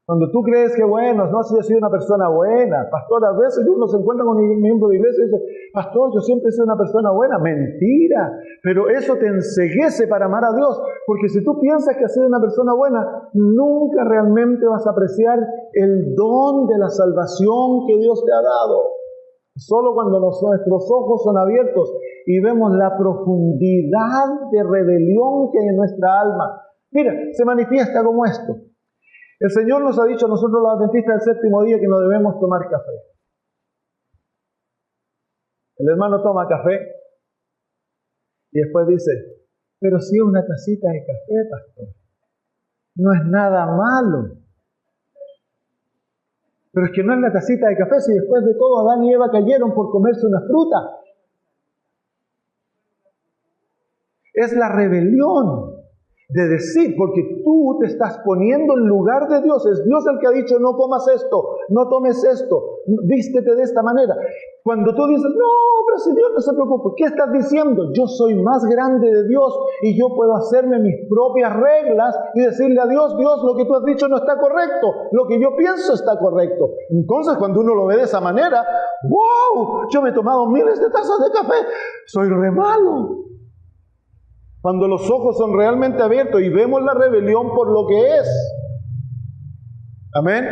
cuando tú crees que bueno, no, si yo soy una persona buena, pastor, a veces uno se encuentra con un miembro de iglesia y dice, pastor, yo siempre he sido una persona buena. Mentira, pero eso te enceguece para amar a Dios, porque si tú piensas que has sido una persona buena, nunca realmente vas a apreciar el don de la salvación que Dios te ha dado. Solo cuando nuestros ojos son abiertos y vemos la profundidad de rebelión que hay en nuestra alma. Mira, se manifiesta como esto. El Señor nos ha dicho a nosotros los adventistas del séptimo día que no debemos tomar café. El hermano toma café y después dice, pero si es una tacita de café, pastor, no es nada malo. Pero es que no es la tacita de café, si después de todo Adán y Eva cayeron por comerse una fruta. Es la rebelión de decir, porque tú te estás poniendo en lugar de Dios. Es Dios el que ha dicho, no comas esto, no tomes esto, vístete de esta manera. Cuando tú dices, no, pero si Dios no se preocupa, ¿qué estás diciendo? Yo soy más grande de Dios y yo puedo hacerme mis propias reglas y decirle a Dios, Dios, lo que tú has dicho no está correcto, lo que yo pienso está correcto. Entonces, cuando uno lo ve de esa manera, ¡wow! Yo me he tomado miles de tazas de café, soy re malo. Cuando los ojos son realmente abiertos y vemos la rebelión por lo que es. Amén.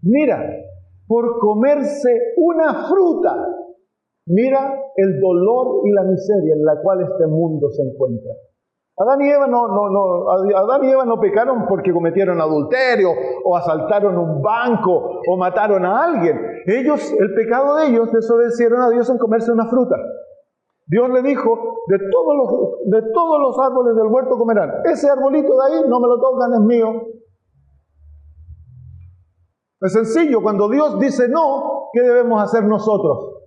Mira, por comerse una fruta, mira el dolor y la miseria en la cual este mundo se encuentra. Adán y Eva no pecaron porque cometieron adulterio o asaltaron un banco o mataron a alguien. El pecado de ellos, desobedecieron a Dios en comerse una fruta. Dios le dijo, de todos los árboles del huerto comerán. Ese arbolito de ahí no me lo tocan, es mío. Es sencillo, cuando Dios dice no, ¿qué debemos hacer nosotros?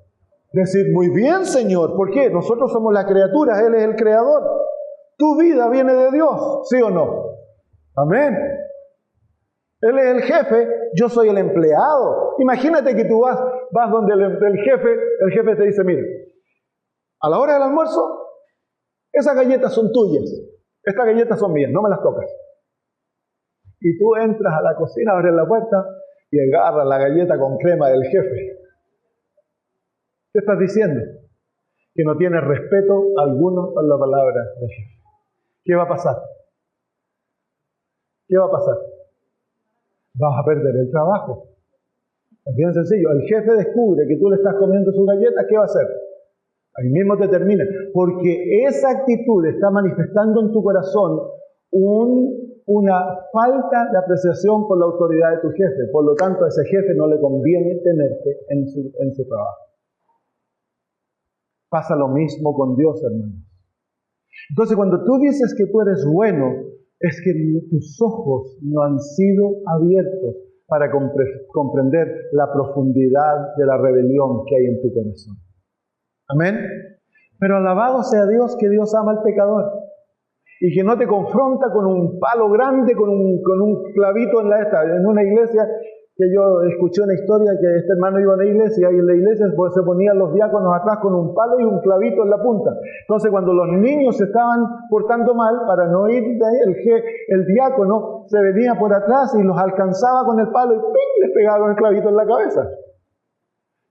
Decir, muy bien, Señor. ¿Por qué? Nosotros somos las criaturas, Él es el creador. Tu vida viene de Dios, ¿sí o no? Amén. Él es el jefe, yo soy el empleado. Imagínate que tú vas donde el jefe te dice, mira, a la hora del almuerzo, esas galletas son tuyas, estas galletas son mías, no me las tocas. Y tú entras a la cocina, abres la puerta y agarras la galleta con crema del jefe. ¿Qué estás diciendo? Que no tienes respeto alguno por la palabra del jefe. ¿Qué va a pasar? ¿Qué va a pasar? Vas a perder el trabajo. Es bien sencillo. El jefe descubre que tú le estás comiendo sus galletas, ¿qué va a hacer? Ahí mismo te termina. Porque esa actitud está manifestando en tu corazón una falta de apreciación por la autoridad de tu jefe. Por lo tanto, a ese jefe no le conviene tenerte en su trabajo. Pasa lo mismo con Dios, hermanos. Entonces, cuando tú dices que tú eres bueno, es que tus ojos no han sido abiertos para comprender la profundidad de la rebelión que hay en tu corazón. Amén. Pero alabado sea Dios, que Dios ama al pecador y que no te confronta con un palo grande, con un clavito en una iglesia. Que yo escuché una historia que este hermano iba a una iglesia y en la iglesia se ponían los diáconos atrás con un palo y un clavito en la punta. Entonces cuando los niños se estaban portando mal, para no ir de ahí, el diácono se venía por atrás y los alcanzaba con el palo y ¡ping!, les pegaba con el clavito en la cabeza.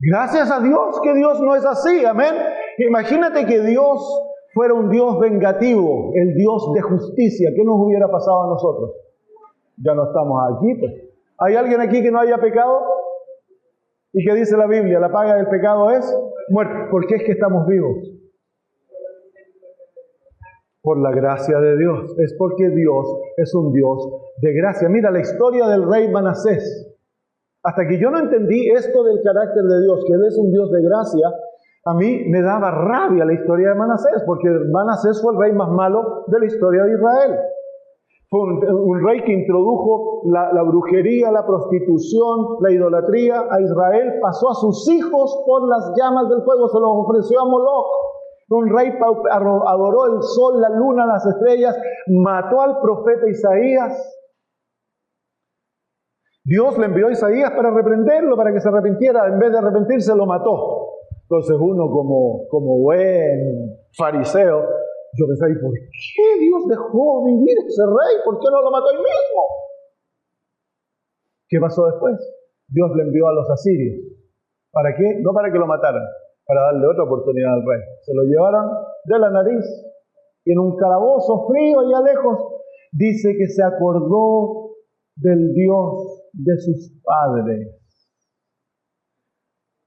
Gracias a Dios que Dios no es así, amén. Imagínate que Dios fuera un Dios vengativo, el Dios de justicia. ¿Qué nos hubiera pasado a nosotros? Ya no estamos aquí, pues. ¿Hay alguien aquí que no haya pecado? ¿Y qué dice la Biblia? La paga del pecado es muerte. ¿Por qué es que estamos vivos? Por la gracia de Dios. Es porque Dios es un Dios de gracia. Mira la historia del rey Manasés. Hasta que yo no entendí esto del carácter de Dios, que Él es un Dios de gracia, a mí me daba rabia la historia de Manasés, porque Manasés fue el rey más malo de la historia de Israel. Fue un rey que introdujo la brujería, la prostitución, la idolatría a Israel. Pasó a sus hijos por las llamas del fuego, se los ofreció a Moloch. Un rey adoró el sol, la luna, las estrellas, mató al profeta Isaías. Dios le envió a Isaías para reprenderlo, para que se arrepintiera. En vez de arrepentirse, lo mató. Entonces uno como buen fariseo, yo pensaba, ¿y por qué Dios dejó vivir ese rey? ¿Por qué no lo mató él mismo? ¿Qué pasó después? Dios le envió a los asirios. ¿Para qué? No para que lo mataran, para darle otra oportunidad al rey. Se lo llevaron de la nariz y en un calabozo frío allá lejos, dice que se acordó del Dios de sus padres.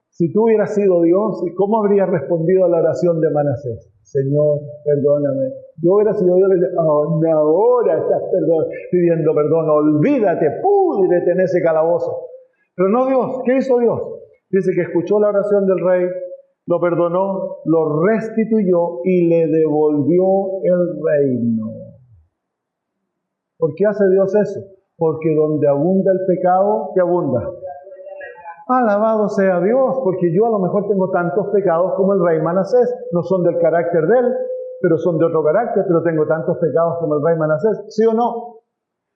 Si tú hubieras sido Dios, ¿cómo habrías respondido a la oración de Manasés? Señor, perdóname. Yo hubiera sido Dios, le diría, ahora estás pidiendo perdón, olvídate, púdrete en ese calabozo. Pero no Dios, ¿qué hizo Dios? Dice que escuchó la oración del rey, lo perdonó, lo restituyó y le devolvió el reino. ¿Por qué hace Dios eso? Porque donde abunda el pecado, ¿qué abunda? Alabado sea Dios, porque yo a lo mejor tengo tantos pecados como el rey Manasés. No son del carácter de él, pero son de otro carácter, pero tengo tantos pecados como el rey Manasés. ¿Sí o no?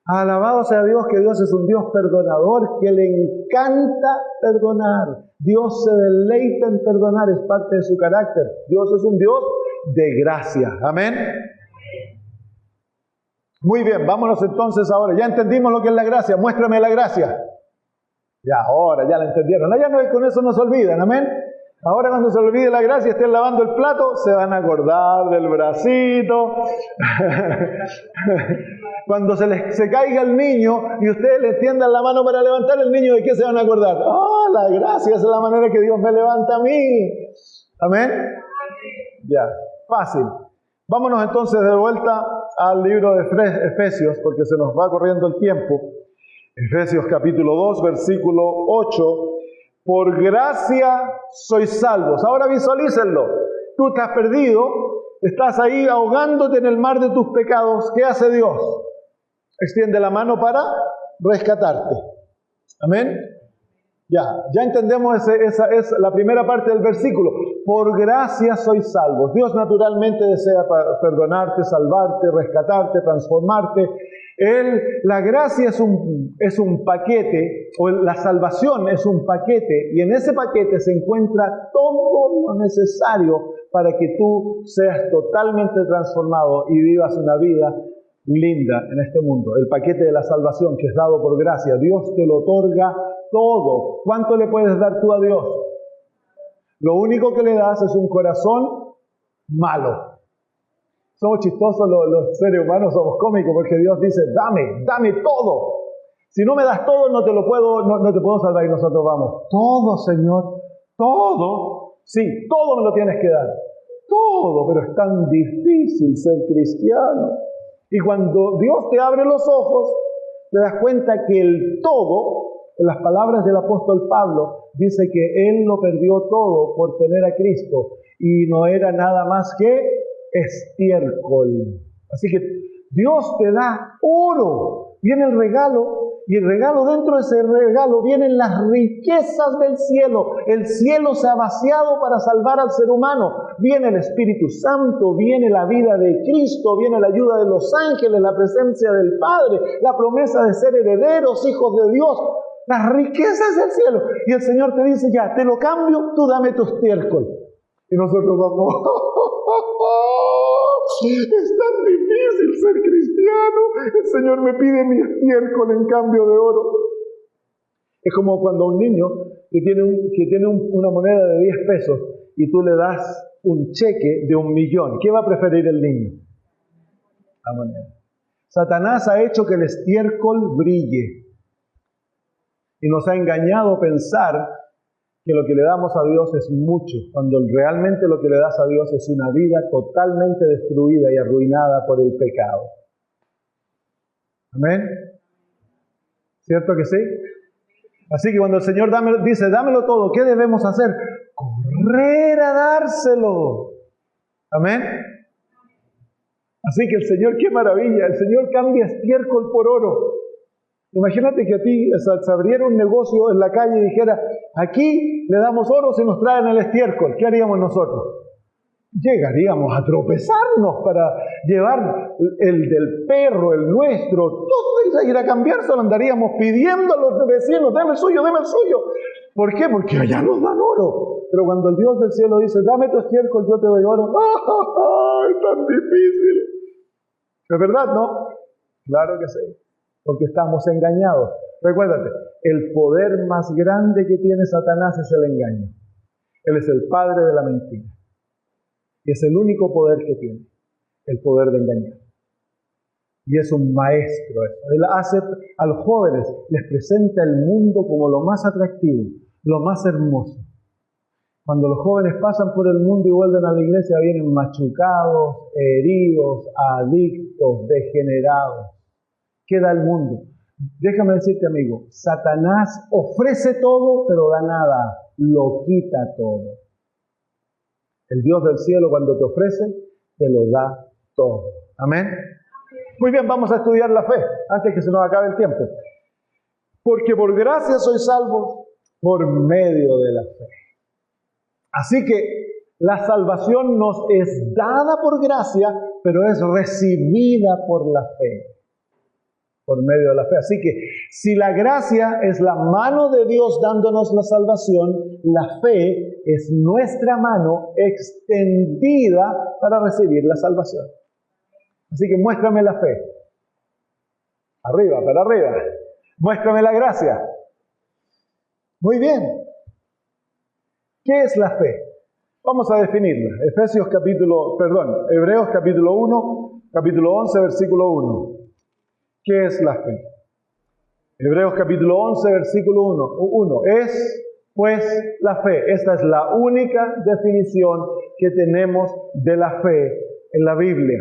Alabado sea Dios, que Dios es un Dios perdonador, que le encanta perdonar. Dios se deleita en perdonar, es parte de su carácter. Dios es un Dios de gracia. Amén. Muy bien, vámonos entonces ahora. Ya entendimos lo que es la gracia. Muéstrame la gracia. Ya, ahora, ya la entendieron. Ya no, con eso no se olvidan, amén. Ahora cuando se olvide la gracia y estén lavando el plato, se van a acordar del bracito. Cuando se caiga el niño y ustedes le tiendan la mano para levantar el niño, ¿de qué se van a acordar? La gracia es la manera que Dios me levanta a mí. ¿Amén? Ya, fácil. Vámonos entonces de vuelta al libro de Efesios, porque se nos va corriendo el tiempo. Efesios capítulo 2, versículo 8. Por gracia sois salvos. Ahora visualícenlo. Tú estás perdido, estás ahí ahogándote en el mar de tus pecados. ¿Qué hace Dios? Extiende la mano para rescatarte. Amén. Ya entendemos, esa es la primera parte del versículo. Por gracia sois salvos. Dios naturalmente desea perdonarte, salvarte, rescatarte, transformarte. La gracia es un paquete, o la salvación es un paquete, y en ese paquete se encuentra todo lo necesario para que tú seas totalmente transformado y vivas una vida linda en este mundo. El paquete de la salvación que es dado por gracia, Dios te lo otorga todo. ¿Cuánto le puedes dar tú a Dios? Lo único que le das es un corazón malo. Somos chistosos los seres humanos, somos cómicos porque Dios dice, dame todo. Si no me das todo, no te puedo salvar. Y nosotros vamos, todo, Señor, todo. Sí, todo me lo tienes que dar. Todo, pero es tan difícil ser cristiano. Y cuando Dios te abre los ojos, te das cuenta que el todo, en las palabras del apóstol Pablo, dice que él lo perdió todo por tener a Cristo. Y no era nada más que estiércol. Así que Dios te da oro. Viene el regalo, y el regalo, dentro de ese regalo vienen las riquezas del cielo. El cielo se ha vaciado para salvar al ser humano. Viene el Espíritu Santo, viene la vida de Cristo, viene la ayuda de los ángeles, la presencia del Padre, la promesa de ser herederos, hijos de Dios, las riquezas del cielo. Y el Señor te dice, ya, te lo cambio, tú dame tu estiércol. Y nosotros vamos, es tan difícil ser cristiano. El Señor me pide mi estiércol en cambio de oro. Es como cuando un niño que tiene una moneda de 10 pesos y tú le das un cheque de 1.000.000. ¿Qué va a preferir el niño? La moneda. Satanás ha hecho que el estiércol brille y nos ha engañado a pensar que lo que le damos a Dios es mucho, cuando realmente lo que le das a Dios es una vida totalmente destruida y arruinada por el pecado. ¿Amén? ¿Cierto que sí? Así que cuando el Señor dice, dámelo todo, ¿qué debemos hacer? Correr a dárselo. ¿Amén? Así que el Señor, qué maravilla, el Señor cambia estiércol por oro. Imagínate que a ti se abriera un negocio en la calle y dijera, aquí le damos oro si nos traen el estiércol. ¿Qué haríamos nosotros? Llegaríamos a tropezarnos para llevar el del perro, el nuestro, todo ir a cambiárselo, andaríamos pidiendo a los vecinos, deme el suyo, deme el suyo. ¿Por qué? Porque allá nos dan oro. Pero cuando el Dios del cielo dice, dame tu estiércol, yo te doy oro. ¡Ay, tan difícil! ¿Es verdad, no? Claro que sí. Porque estamos engañados. Recuérdate, el poder más grande que tiene Satanás es el engaño. Él es el padre de la mentira. Y es el único poder que tiene, el poder de engañar. Y es un maestro. Él hace a los jóvenes, les presenta el mundo como lo más atractivo, lo más hermoso. Cuando los jóvenes pasan por el mundo y vuelven a la iglesia, vienen machucados, heridos, adictos, degenerados. ¿Qué da el mundo? Déjame decirte, amigo, Satanás ofrece todo, pero da nada, lo quita todo. El Dios del cielo, cuando te ofrece, te lo da todo. ¿Amén? Muy bien, vamos a estudiar la fe, antes que se nos acabe el tiempo. Porque por gracia soy salvo por medio de la fe. Así que la salvación nos es dada por gracia, pero es recibida por la fe. Por medio de la fe. Así que si la gracia es la mano de Dios dándonos la salvación, la fe es nuestra mano extendida para recibir la salvación. Así que muéstrame la fe. Arriba, para arriba. Muéstrame la gracia. Muy bien. ¿Qué es la fe? Vamos a definirla. Hebreos capítulo 1, capítulo 11, versículo 1. ¿Qué es la fe? Hebreos capítulo 11, versículo 1. Es pues la fe. Esta es la única definición que tenemos de la fe en la Biblia.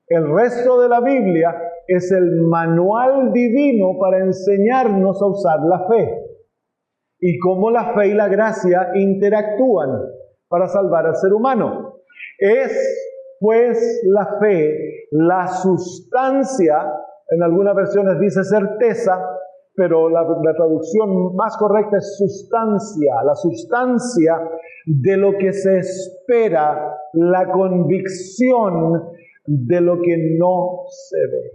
El resto de la Biblia es el manual divino para enseñarnos a usar la fe y cómo la fe y la gracia interactúan para salvar al ser humano. Es pues la fe la sustancia, en algunas versiones dice certeza, pero la traducción más correcta es sustancia, la sustancia de lo que se espera, la convicción de lo que no se ve.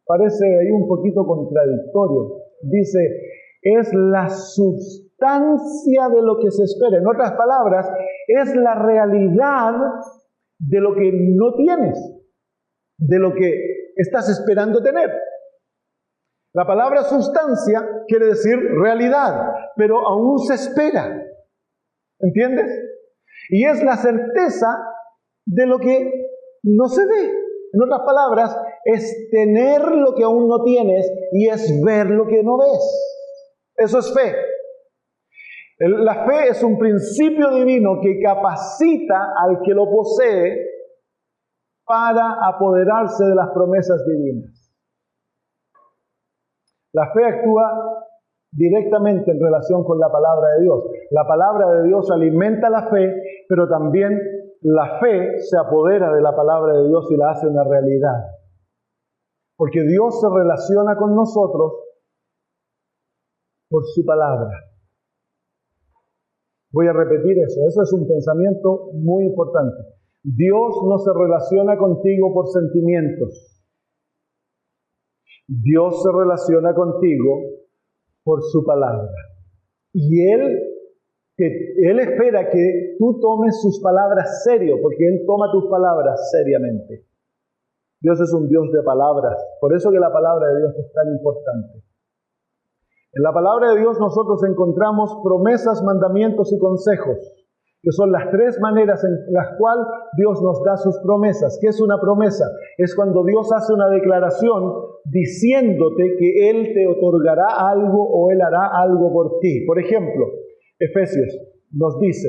Parece ahí un poquito contradictorio. Dice, es la sustancia de lo que se espera. En otras palabras, es la realidad de lo que no tienes, de lo que estás esperando tener. La palabra sustancia quiere decir realidad, pero aún se espera. ¿Entiendes? Y es la certeza de lo que no se ve. En otras palabras, es tener lo que aún no tienes y es ver lo que no ves. Eso es fe. La fe es un principio divino que capacita al que lo posee para apoderarse de las promesas divinas. La fe actúa directamente en relación con la palabra de Dios. La palabra de Dios alimenta la fe, pero también la fe se apodera de la palabra de Dios y la hace una realidad. Porque Dios se relaciona con nosotros por su palabra. Voy a repetir eso. Eso es un pensamiento muy importante. Dios no se relaciona contigo por sentimientos. Dios se relaciona contigo por su palabra. Y Él espera que tú tomes sus palabras serio, porque Él toma tus palabras seriamente. Dios es un Dios de palabras. Por eso que la palabra de Dios es tan importante. En la palabra de Dios nosotros encontramos promesas, mandamientos y consejos, que son las tres maneras en las cuales Dios nos da sus promesas. ¿Qué es una promesa? Es cuando Dios hace una declaración diciéndote que Él te otorgará algo o Él hará algo por ti. Por ejemplo, Efesios nos dice,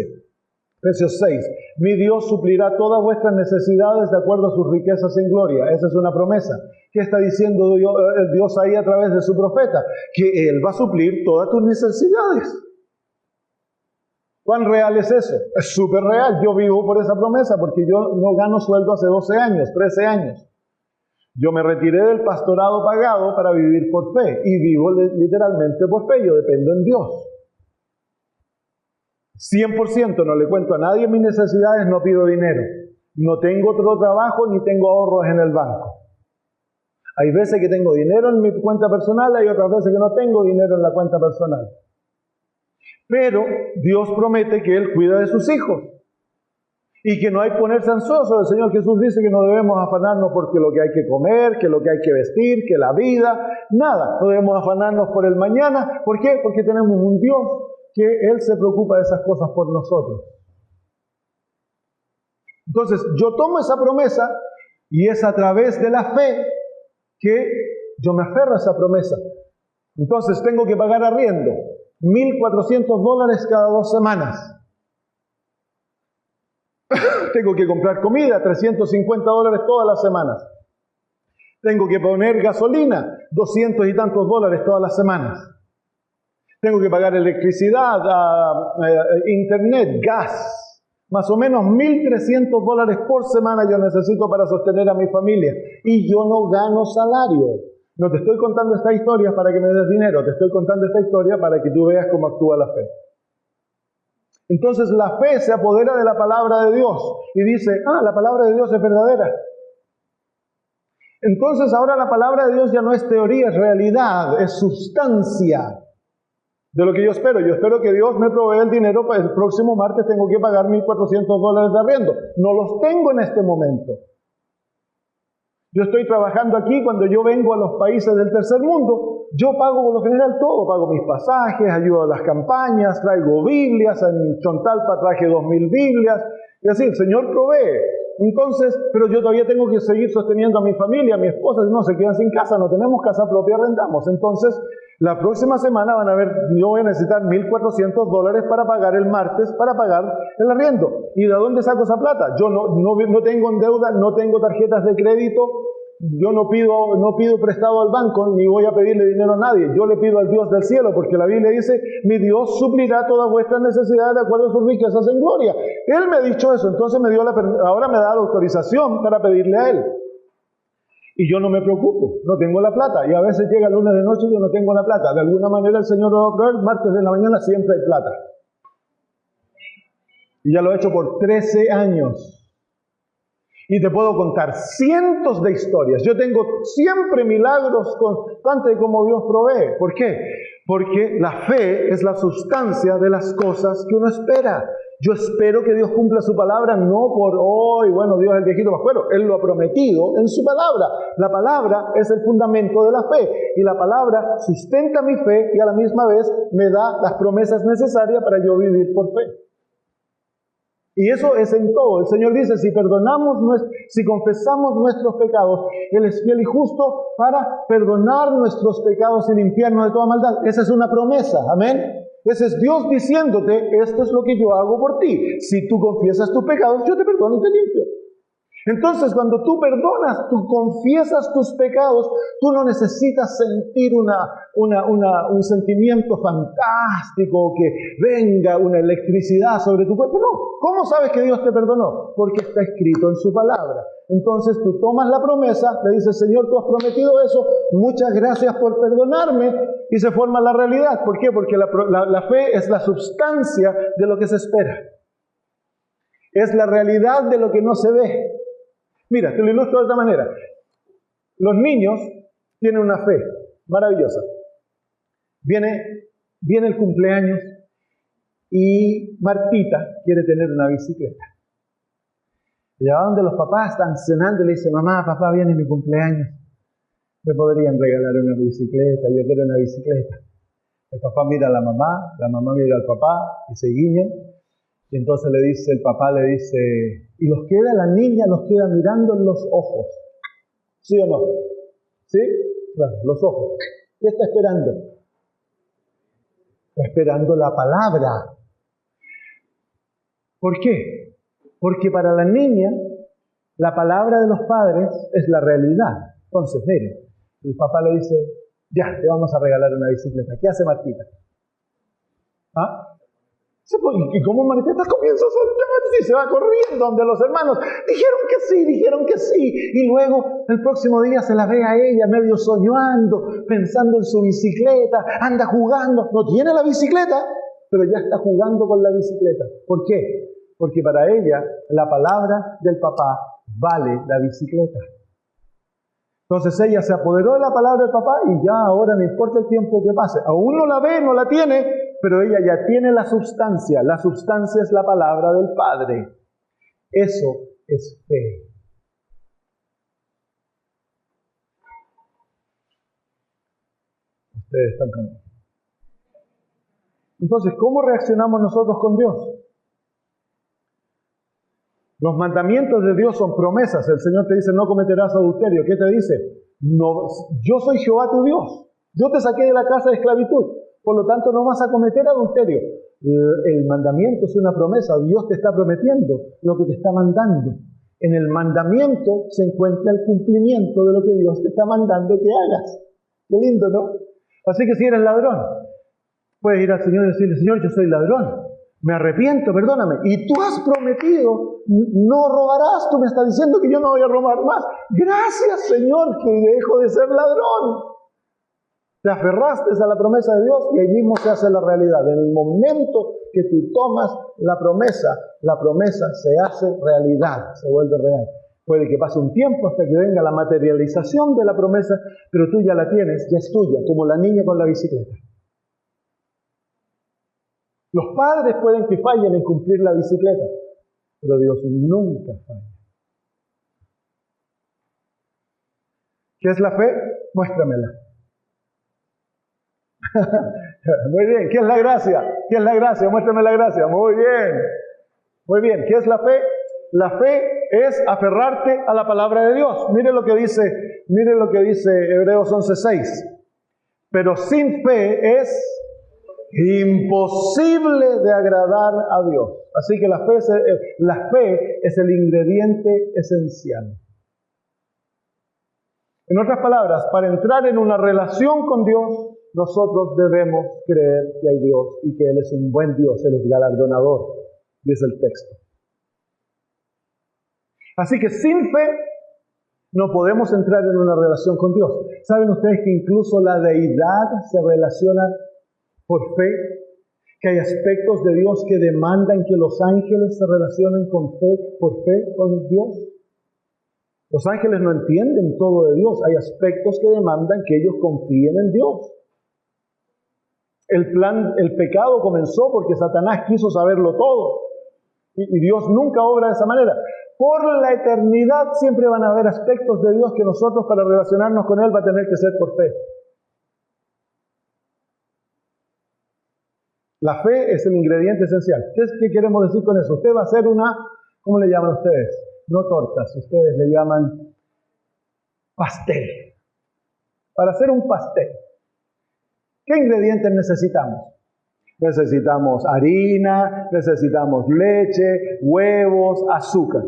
Efesios 6, mi Dios suplirá todas vuestras necesidades de acuerdo a sus riquezas en gloria. Esa es una promesa. ¿Qué está diciendo Dios ahí a través de su profeta? Que Él va a suplir todas tus necesidades. ¿Cuán real es eso? Es súper real. Yo vivo por esa promesa porque yo no gano sueldo hace 12 años, 13 años. Yo me retiré del pastorado pagado para vivir por fe y vivo literalmente por fe. Yo dependo en Dios. 100% no le cuento a nadie mis necesidades, no pido dinero. No tengo otro trabajo ni tengo ahorros en el banco. Hay veces que tengo dinero en mi cuenta personal, hay otras veces que no tengo dinero en la cuenta personal. Pero Dios promete que Él cuida de sus hijos y que no hay que ponerse ansioso. El Señor Jesús dice que no debemos afanarnos porque lo que hay que comer, que lo que hay que vestir, que la vida, nada. No debemos afanarnos por el mañana. ¿Por qué? Porque tenemos un Dios que Él se preocupa de esas cosas por nosotros. Entonces, yo tomo esa promesa y es a través de la fe que yo me aferro a esa promesa. Entonces, tengo que pagar arriendo. $1,400 cada 2 semanas. Tengo que comprar comida, $350 todas las semanas. Tengo que poner gasolina, $200 y tantos todas las semanas. Tengo que pagar electricidad, internet, gas. Más o menos $1,300 por semana yo necesito para sostener a mi familia. Y yo no gano salario. No te estoy contando esta historia para que me des dinero, te estoy contando esta historia para que tú veas cómo actúa la fe. Entonces la fe se apodera de la palabra de Dios y dice, la palabra de Dios es verdadera. Entonces ahora la palabra de Dios ya no es teoría, es realidad, es sustancia de lo que yo espero. Yo espero que Dios me provee el dinero para el próximo martes tengo que pagar $1,400 de arriendo. No los tengo en este momento. Yo estoy trabajando aquí, cuando yo vengo a los países del tercer mundo, yo pago por lo general todo, pago mis pasajes, ayudo a las campañas, traigo Biblias, en Chontalpa traje 2000 Biblias, y así, el Señor provee. Entonces, pero yo todavía tengo que seguir sosteniendo a mi familia, a mi esposa, no se quedan sin casa, no tenemos casa propia, rentamos. Entonces, la próxima semana van a ver, yo voy a necesitar $1,400 para pagar el martes, para pagar el arriendo. ¿Y de dónde saco esa plata? Yo no tengo en deuda, no tengo tarjetas de crédito, yo no pido prestado al banco, ni voy a pedirle dinero a nadie. Yo le pido al Dios del cielo, porque la Biblia dice, mi Dios suplirá todas vuestras necesidades de acuerdo a sus riquezas en gloria. Él me ha dicho eso, entonces ahora me da la autorización para pedirle a Él. Y yo no me preocupo, no tengo la plata. Y a veces llega el lunes de noche y yo no tengo la plata. De alguna manera el Señor lo va a proveer, martes de la mañana siempre hay plata. Y ya lo he hecho por 13 años. Y te puedo contar cientos de historias. Yo tengo siempre milagros constantes como Dios provee. ¿Por qué? Porque la fe es la sustancia de las cosas que uno espera. Yo espero que Dios cumpla su palabra, no por hoy, bueno, Dios es el viejito pascuero. Él lo ha prometido en su palabra. La palabra es el fundamento de la fe. Y la palabra sustenta mi fe y a la misma vez me da las promesas necesarias para yo vivir por fe. Y eso es en todo. El Señor dice, si confesamos nuestros pecados, Él es fiel y justo para perdonar nuestros pecados y limpiarnos de toda maldad. Esa es una promesa, amén. Ese es Dios diciéndote, esto es lo que yo hago por ti. Si tú confiesas tus pecados, yo te perdono y te limpio. Entonces, cuando tú perdonas, tú confiesas tus pecados, tú no necesitas sentir un sentimiento fantástico, que venga una electricidad sobre tu cuerpo. No. ¿Cómo sabes que Dios te perdonó? Porque está escrito en su palabra. Entonces, tú tomas la promesa, le dices, Señor, tú has prometido eso, muchas gracias por perdonarme, y se forma la realidad. ¿Por qué? Porque la fe es la substancia de lo que se espera. Es la realidad de lo que no se ve. Mira, te lo ilustro de esta manera. Los niños tienen una fe maravillosa. Viene el cumpleaños y Martita quiere tener una bicicleta. Y a donde los papás están cenando y le dice, mamá, papá, viene mi cumpleaños. ¿Me podrían regalar una bicicleta? Yo quiero una bicicleta. El papá mira a la mamá mira al papá y se guiñan. Y entonces el papá le dice, y la niña los queda mirando en los ojos. ¿Sí o no? ¿Sí? Claro, los ojos. ¿Qué está esperando? Está esperando la palabra. ¿Por qué? Porque para la niña, la palabra de los padres es la realidad. Entonces, mire, el papá le dice, ya, te vamos a regalar una bicicleta. ¿Qué hace Martita? ¿Ah? Y como Martita comienza a saltar y se va corriendo donde los hermanos dijeron que sí, y luego el próximo día se la ve a ella medio soñando, pensando en su bicicleta, anda jugando, no tiene la bicicleta, pero ya está jugando con la bicicleta. ¿Por qué? Porque para ella la palabra del papá vale la bicicleta. Entonces ella se apoderó de la palabra del papá y ya ahora no importa el tiempo que pase. Aún no la ve, no la tiene, pero ella ya tiene la substancia. La substancia es la palabra del Padre. Eso es fe. Ustedes están conmigo. Entonces, ¿cómo reaccionamos nosotros con Dios? Los mandamientos de Dios son promesas. El Señor te dice, no cometerás adulterio. ¿Qué te dice? No, yo soy Jehová tu Dios. Yo te saqué de la casa de esclavitud. Por lo tanto, no vas a cometer adulterio. El mandamiento es una promesa. Dios te está prometiendo lo que te está mandando. En el mandamiento se encuentra el cumplimiento de lo que Dios te está mandando que hagas. Qué lindo, ¿no? Así que si eres ladrón, puedes ir al Señor y decirle, Señor, yo soy ladrón. Me arrepiento, perdóname. Y tú has prometido, no robarás. Tú me estás diciendo que yo no voy a robar más. Gracias, Señor, que dejo de ser ladrón. Te aferraste a la promesa de Dios y ahí mismo se hace la realidad. En el momento que tú tomas la promesa se hace realidad, se vuelve real. Puede que pase un tiempo hasta que venga la materialización de la promesa, pero tú ya la tienes, ya es tuya, como la niña con la bicicleta. Los padres pueden que fallen en cumplir la bicicleta, pero Dios nunca falla. ¿Qué es la fe? Muéstramela. Muy bien. ¿Qué es la gracia? ¿Qué es la gracia? Muéstrame la gracia. Muy bien. Muy bien. ¿Qué es la fe? La fe es aferrarte a la palabra de Dios. Mire lo que dice Hebreos 11:6. Pero sin fe es imposible de agradar a Dios. Así que la fe es el ingrediente esencial. En otras palabras, para entrar en una relación con Dios, nosotros debemos creer que hay Dios y que Él es un buen Dios, Él es galardonador, dice el texto. Así que sin fe no podemos entrar en una relación con Dios. ¿Saben ustedes que incluso la deidad se relaciona por fe? Que hay aspectos de Dios que demandan que los ángeles se relacionen por fe con Dios. Los ángeles no entienden todo de Dios. Hay aspectos que demandan que ellos confíen en Dios. El pecado comenzó porque Satanás quiso saberlo todo. Y Dios nunca obra de esa manera. Por la eternidad siempre van a haber aspectos de Dios que nosotros para relacionarnos con Él va a tener que ser por fe. La fe es el ingrediente esencial. ¿Qué queremos decir con eso? Usted va a hacer ¿cómo le llaman ustedes? No tortas, ustedes le llaman pastel. Para hacer un pastel, ¿qué ingredientes necesitamos? Necesitamos harina, necesitamos leche, huevos, azúcar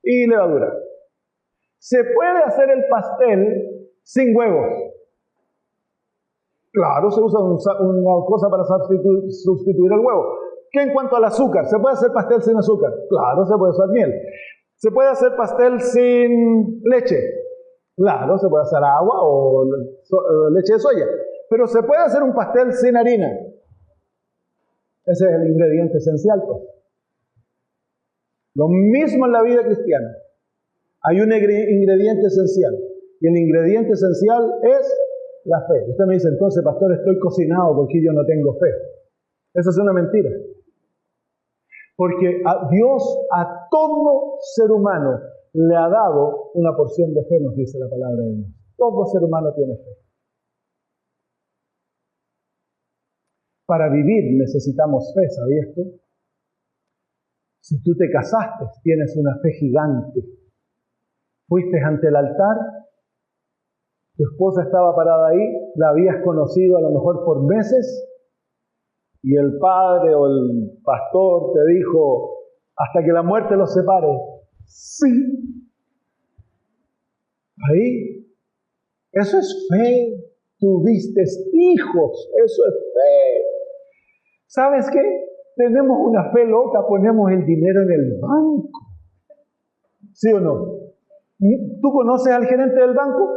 y levadura. ¿Se puede hacer el pastel sin huevos? Claro, se usa una cosa para sustituir el huevo. ¿Qué en cuanto al azúcar? ¿Se puede hacer pastel sin azúcar? Claro, se puede usar miel. ¿Se puede hacer pastel sin leche? Claro, se puede hacer agua o leche de soya. Pero ¿se puede hacer un pastel sin harina? Ese es el ingrediente esencial, pues. Lo mismo en la vida cristiana. Hay un ingrediente esencial. Y el ingrediente esencial es la fe. Usted me dice, entonces, pastor, estoy cocinado porque yo no tengo fe. Esa es una mentira. Porque Dios a todo ser humano le ha dado una porción de fe, nos dice la palabra de Dios. Todo ser humano tiene fe. Para vivir necesitamos fe, ¿sabías tú? Si tú te casaste, tienes una fe gigante. Fuiste ante el altar, tu esposa estaba parada ahí, la habías conocido a lo mejor por meses, y el padre o el pastor te dijo, hasta que la muerte los separe. Sí. Ahí, eso es fe. Tuviste hijos, eso es fe. ¿Sabes qué? Tenemos una fe loca, ponemos el dinero en el banco. ¿Sí o no? ¿Tú conoces al gerente del banco?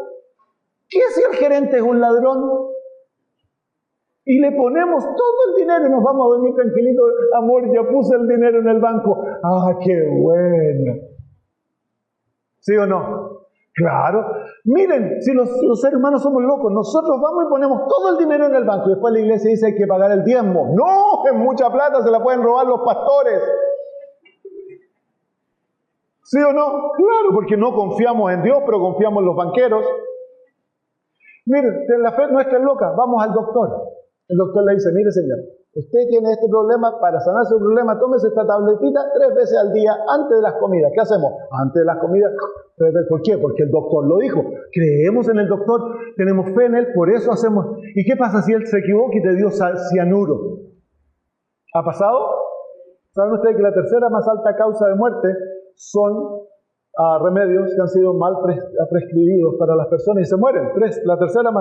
¿Qué si el gerente es un ladrón? Y le ponemos todo el dinero y nos vamos a dormir tranquilitos. Amor, ya puse el dinero en el banco. ¡Ah, qué bueno! ¿Sí o no? Claro. Miren, si los seres humanos somos locos, nosotros vamos y ponemos todo el dinero en el banco y después la iglesia dice hay que pagar el diezmo. ¡No! Es mucha plata, se la pueden robar los pastores. ¿Sí o no? Claro, porque no confiamos en Dios, pero confiamos en los banqueros. Miren, la fe nuestra es loca. Vamos al doctor. El doctor le dice, mire señor, usted tiene este problema, para sanar su problema, tómese esta tabletita 3 veces al día antes de las comidas. ¿Qué hacemos? Antes de las comidas, 3 veces. ¿Por qué? Porque el doctor lo dijo. Creemos en el doctor, tenemos fe en él, por eso hacemos. ¿Y qué pasa si él se equivoca y te dio cianuro? ¿Ha pasado? ¿Saben ustedes que la tercera más alta causa de muerte son remedios que han sido mal prescribidos para las personas y se mueren? La tercera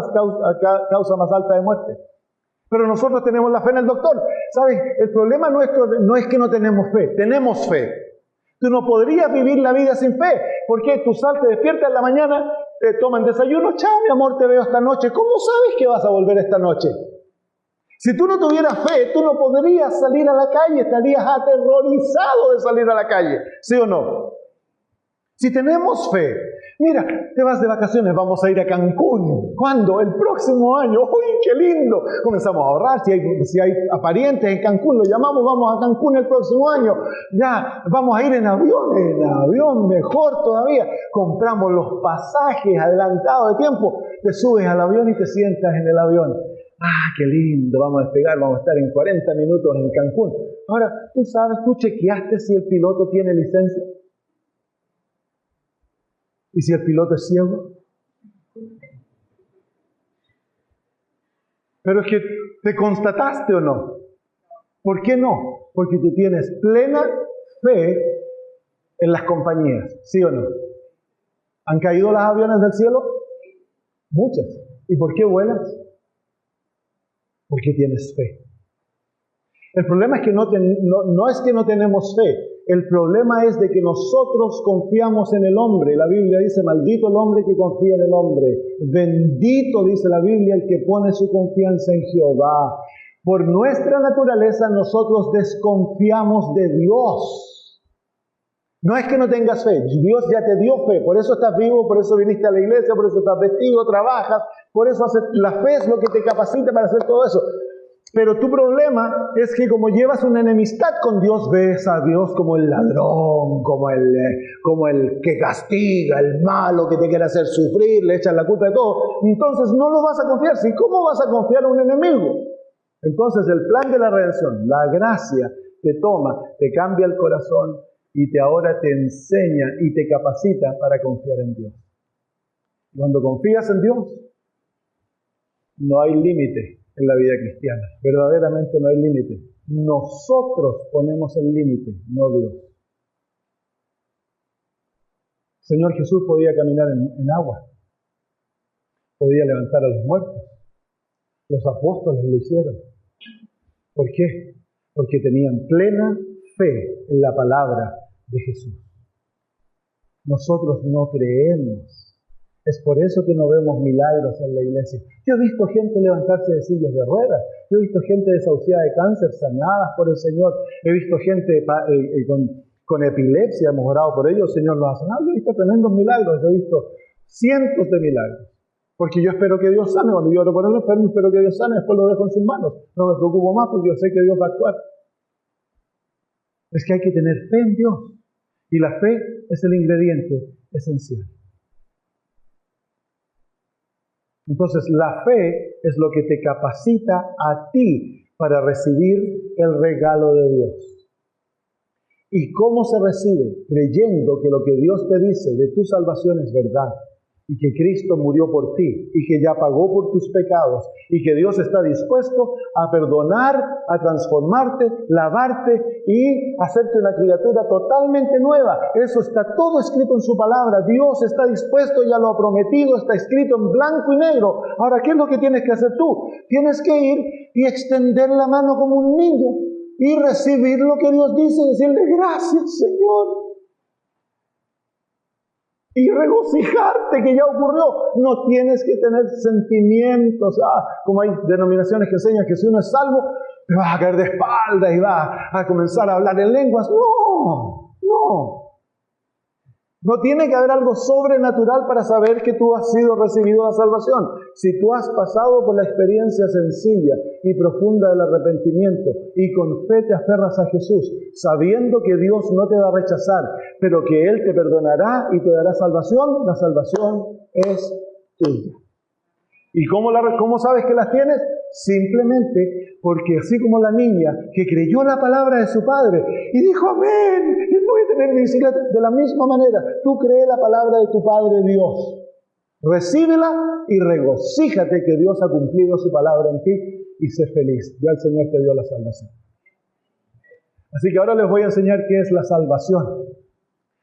causa más alta de muerte. Pero nosotros tenemos la fe en el doctor. ¿Sabes? El problema nuestro no es que no tenemos fe. Tenemos fe. Tú no podrías vivir la vida sin fe. ¿Por qué? Tú te despiertas en la mañana, te toman desayuno. Chao, mi amor, te veo esta noche. ¿Cómo sabes que vas a volver esta noche? Si tú no tuvieras fe, tú no podrías salir a la calle. Estarías aterrorizado de salir a la calle. ¿Sí o no? Si tenemos fe, mira, te vas de vacaciones, vamos a ir a Cancún. ¿Cuándo? El próximo año. ¡Uy, qué lindo! Comenzamos a ahorrar. Si hay parientes en Cancún, lo llamamos, vamos a Cancún el próximo año. Ya, vamos a ir en avión, mejor todavía. Compramos los pasajes adelantados de tiempo. Te subes al avión y te sientas en el avión. qué lindo, vamos a despegar, vamos a estar en 40 minutos en Cancún. Ahora, tú chequeaste si el piloto tiene licencia. ¿Y si el piloto es ciego? Pero es que, ¿te constataste o no? ¿Por qué no? Porque tú tienes plena fe en las compañías, ¿sí o no? ¿Han caído los aviones del cielo? Muchas. ¿Y por qué vuelas? Porque tienes fe. El problema es que no es que no tenemos fe. El problema es de que nosotros confiamos en el hombre. La Biblia dice, maldito el hombre que confía en el hombre. Bendito, dice la Biblia, el que pone su confianza en Jehová. Por nuestra naturaleza nosotros desconfiamos de Dios. No es que no tengas fe, Dios ya te dio fe, por eso estás vivo, por eso viniste a la iglesia, por eso estás vestido, trabajas, por eso la fe es lo que te capacita para hacer todo eso. Pero tu problema es que como llevas una enemistad con Dios, ves a Dios como el ladrón, como el que castiga, el malo que te quiere hacer sufrir, le echas la culpa de todo. Entonces no lo vas a confiar. ¿Sí? ¿Cómo vas a confiar en un enemigo? Entonces el plan de la redención, la gracia, te toma, te cambia el corazón y ahora te enseña y te capacita para confiar en Dios. Cuando confías en Dios, no hay límite en la vida cristiana. Verdaderamente no hay límite. Nosotros ponemos el límite, no Dios. El Señor Jesús podía caminar en agua. Podía levantar a los muertos. Los apóstoles lo hicieron. ¿Por qué? Porque tenían plena fe en la palabra de Jesús. Nosotros no creemos. Es por eso que no vemos milagros en la iglesia. Yo he visto gente levantarse de sillas de ruedas. Yo he visto gente desahuciada de cáncer, sanadas por el Señor. He visto gente con epilepsia, hemos orado por ellos, el Señor los ha sanado. Yo he visto tremendos milagros, he visto cientos de milagros. Porque yo espero que Dios sane. Cuando yo oro por el enfermo, espero que Dios sane, después lo dejo en sus manos. No me preocupo más porque yo sé que Dios va a actuar. Es que hay que tener fe en Dios. Y la fe es el ingrediente esencial. Entonces, la fe es lo que te capacita a ti para recibir el regalo de Dios. ¿Y cómo se recibe? Creyendo que lo que Dios te dice de tu salvación es verdad. Y que Cristo murió por ti, y que ya pagó por tus pecados, y que Dios está dispuesto a perdonar, a transformarte, lavarte y hacerte una criatura totalmente nueva. Eso está todo escrito en su palabra. Dios está dispuesto, ya lo ha prometido, está escrito en blanco y negro. Ahora, ¿qué es lo que tienes que hacer tú? Tienes que ir y extender la mano como un niño y recibir lo que Dios dice y decirle, gracias, Señor. Y regocijarte que ya ocurrió. No tienes que tener sentimientos. Como hay denominaciones que enseñan que si uno es salvo, te vas a caer de espaldas y vas a comenzar a hablar en lenguas. No. No tiene que haber algo sobrenatural para saber que tú has sido recibido la salvación. Si tú has pasado por la experiencia sencilla y profunda del arrepentimiento y con fe te aferras a Jesús, sabiendo que Dios no te va a rechazar, pero que Él te perdonará y te dará salvación, la salvación es tuya. ¿Y cómo sabes que las tienes? Simplemente porque así como la niña que creyó la palabra de su padre y dijo amén, y voy a tener mi bicicleta, de la misma manera, tú crees la palabra de tu Padre Dios. Recíbela y regocíjate que Dios ha cumplido su palabra en ti y sé feliz. Ya el Señor te dio la salvación. Así que ahora les voy a enseñar qué es la salvación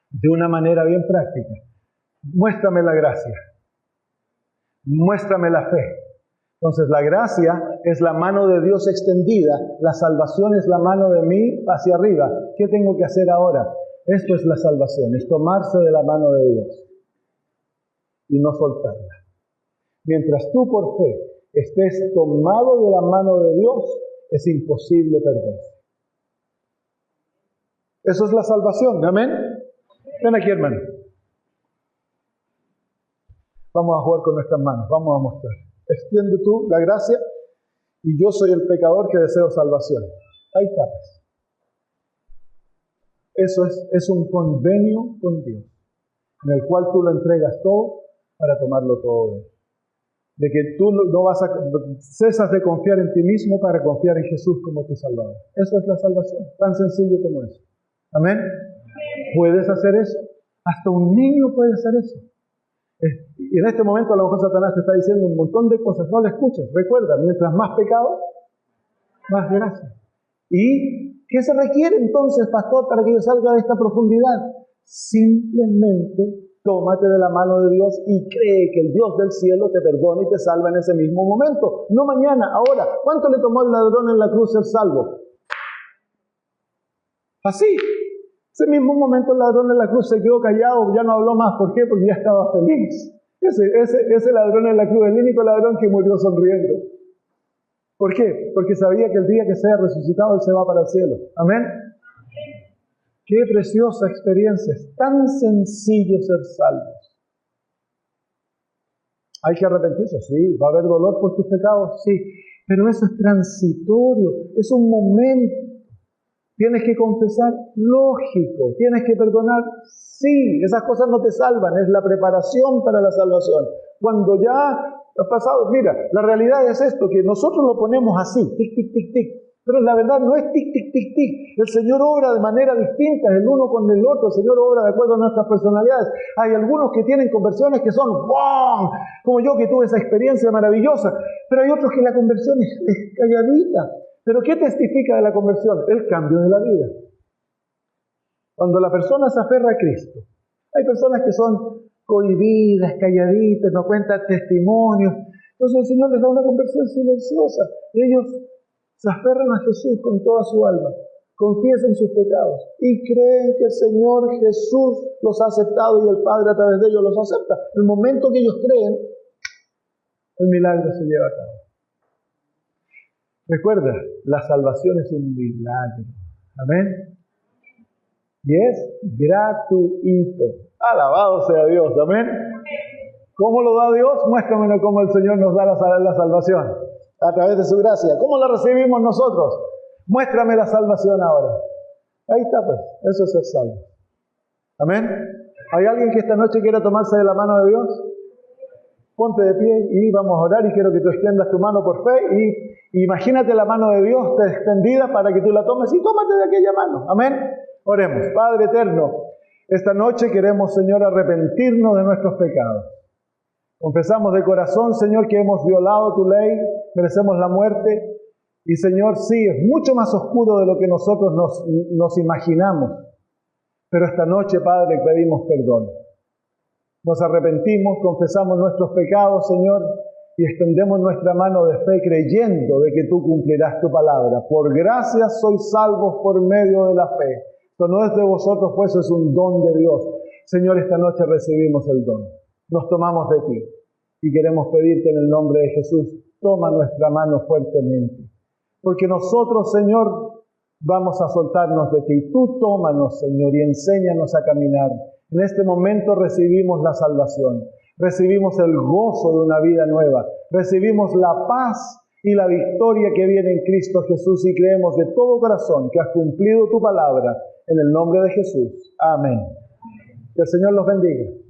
de una manera bien práctica. Muéstrame la gracia. Muéstrame la fe. Entonces la gracia es la mano de Dios extendida, la salvación es la mano de mí hacia arriba. ¿Qué tengo que hacer ahora? Esto es la salvación, es tomarse de la mano de Dios y no soltarla. Mientras tú por fe estés tomado de la mano de Dios, es imposible perderse. Eso es la salvación, ¿amén? Ven aquí, hermano. Vamos a jugar con nuestras manos, vamos a mostrar. Extiende tú la gracia y yo soy el pecador que deseo salvación. Ahí está. Eso es un convenio con Dios, en el cual tú lo entregas todo para tomarlo todo de Él. de que tú no cesas de confiar en ti mismo para confiar en Jesús como tu Salvador. Eso es la salvación, tan sencillo como eso. Amén. ¿Puedes hacer eso? Hasta un niño puede hacer eso. Y en este momento a lo mejor Satanás te está diciendo un montón de cosas, no le escuches. Recuerda, mientras más pecado, más gracia. ¿Y qué se requiere entonces, pastor, para que yo salga de esta profundidad? Simplemente tómate de la mano de Dios y cree que el Dios del cielo te perdona y te salva en ese mismo momento. No mañana, ahora. ¿Cuánto le tomó el ladrón en la cruz ser salvo? Así. Ese mismo momento el ladrón en la cruz se quedó callado, ya no habló más. ¿Por qué? Porque ya estaba feliz. Ese ladrón en la cruz, el único ladrón que murió sonriendo. ¿Por qué? Porque sabía que el día que sea resucitado él se va para el cielo. Amén. Qué preciosa experiencia, es tan sencillo ser salvos. ¿Hay que arrepentirse? Sí. ¿Va a haber dolor por tus pecados? Sí. Pero eso es transitorio, es un momento. ¿Tienes que confesar? Lógico. ¿Tienes que perdonar? Sí. Esas cosas no te salvan, es la preparación para la salvación. Cuando ya has pasado, mira, la realidad es esto, que nosotros lo ponemos así, tic, tic, tic, tic. Pero la verdad no es tic, tic, tic, tic. El Señor obra de manera distinta, el uno con el otro. El Señor obra de acuerdo a nuestras personalidades. Hay algunos que tienen conversiones que son ¡bom! Como yo que tuve esa experiencia maravillosa. Pero hay otros que la conversión es calladita. ¿Pero qué testifica de la conversión? El cambio de la vida. Cuando la persona se aferra a Cristo. Hay personas que son cohibidas, calladitas, no cuentan testimonios. Entonces el Señor les da una conversión silenciosa. Y ellos se aferran a Jesús con toda su alma, confiesan sus pecados y creen que el Señor Jesús los ha aceptado y el Padre a través de ellos los acepta. El momento que ellos creen, el milagro se lleva a cabo. Recuerda, la salvación es un milagro. Amén. Y es gratuito. Alabado sea Dios. Amén. ¿Cómo lo da Dios? Muéstramelo cómo el Señor nos da la salvación. A través de su gracia. ¿Cómo la recibimos nosotros? Muéstrame la salvación ahora. Ahí está pues, eso es ser salvo. Amén. ¿Hay alguien que esta noche quiera tomarse de la mano de Dios? Ponte de pie y vamos a orar y quiero que tú extiendas tu mano por fe y imagínate la mano de Dios extendida para que tú la tomes y tómate de aquella mano. Amén. Oremos. Padre eterno, esta noche queremos, Señor, arrepentirnos de nuestros pecados. Confesamos de corazón, Señor, que hemos violado tu ley, merecemos la muerte. Y, Señor, sí, es mucho más oscuro de lo que nosotros nos imaginamos. Pero esta noche, Padre, pedimos perdón. Nos arrepentimos, confesamos nuestros pecados, Señor, y extendemos nuestra mano de fe creyendo de que tú cumplirás tu palabra. Por gracia sois salvos por medio de la fe. Esto no es de vosotros, pues es un don de Dios. Señor, esta noche recibimos el don. Nos tomamos de ti y queremos pedirte en el nombre de Jesús, toma nuestra mano fuertemente. Porque nosotros, Señor, vamos a soltarnos de ti. Tú tómanos, Señor, y enséñanos a caminar. En este momento recibimos la salvación, recibimos el gozo de una vida nueva, recibimos la paz y la victoria que viene en Cristo Jesús y creemos de todo corazón que has cumplido tu palabra en el nombre de Jesús. Amén. Que el Señor los bendiga.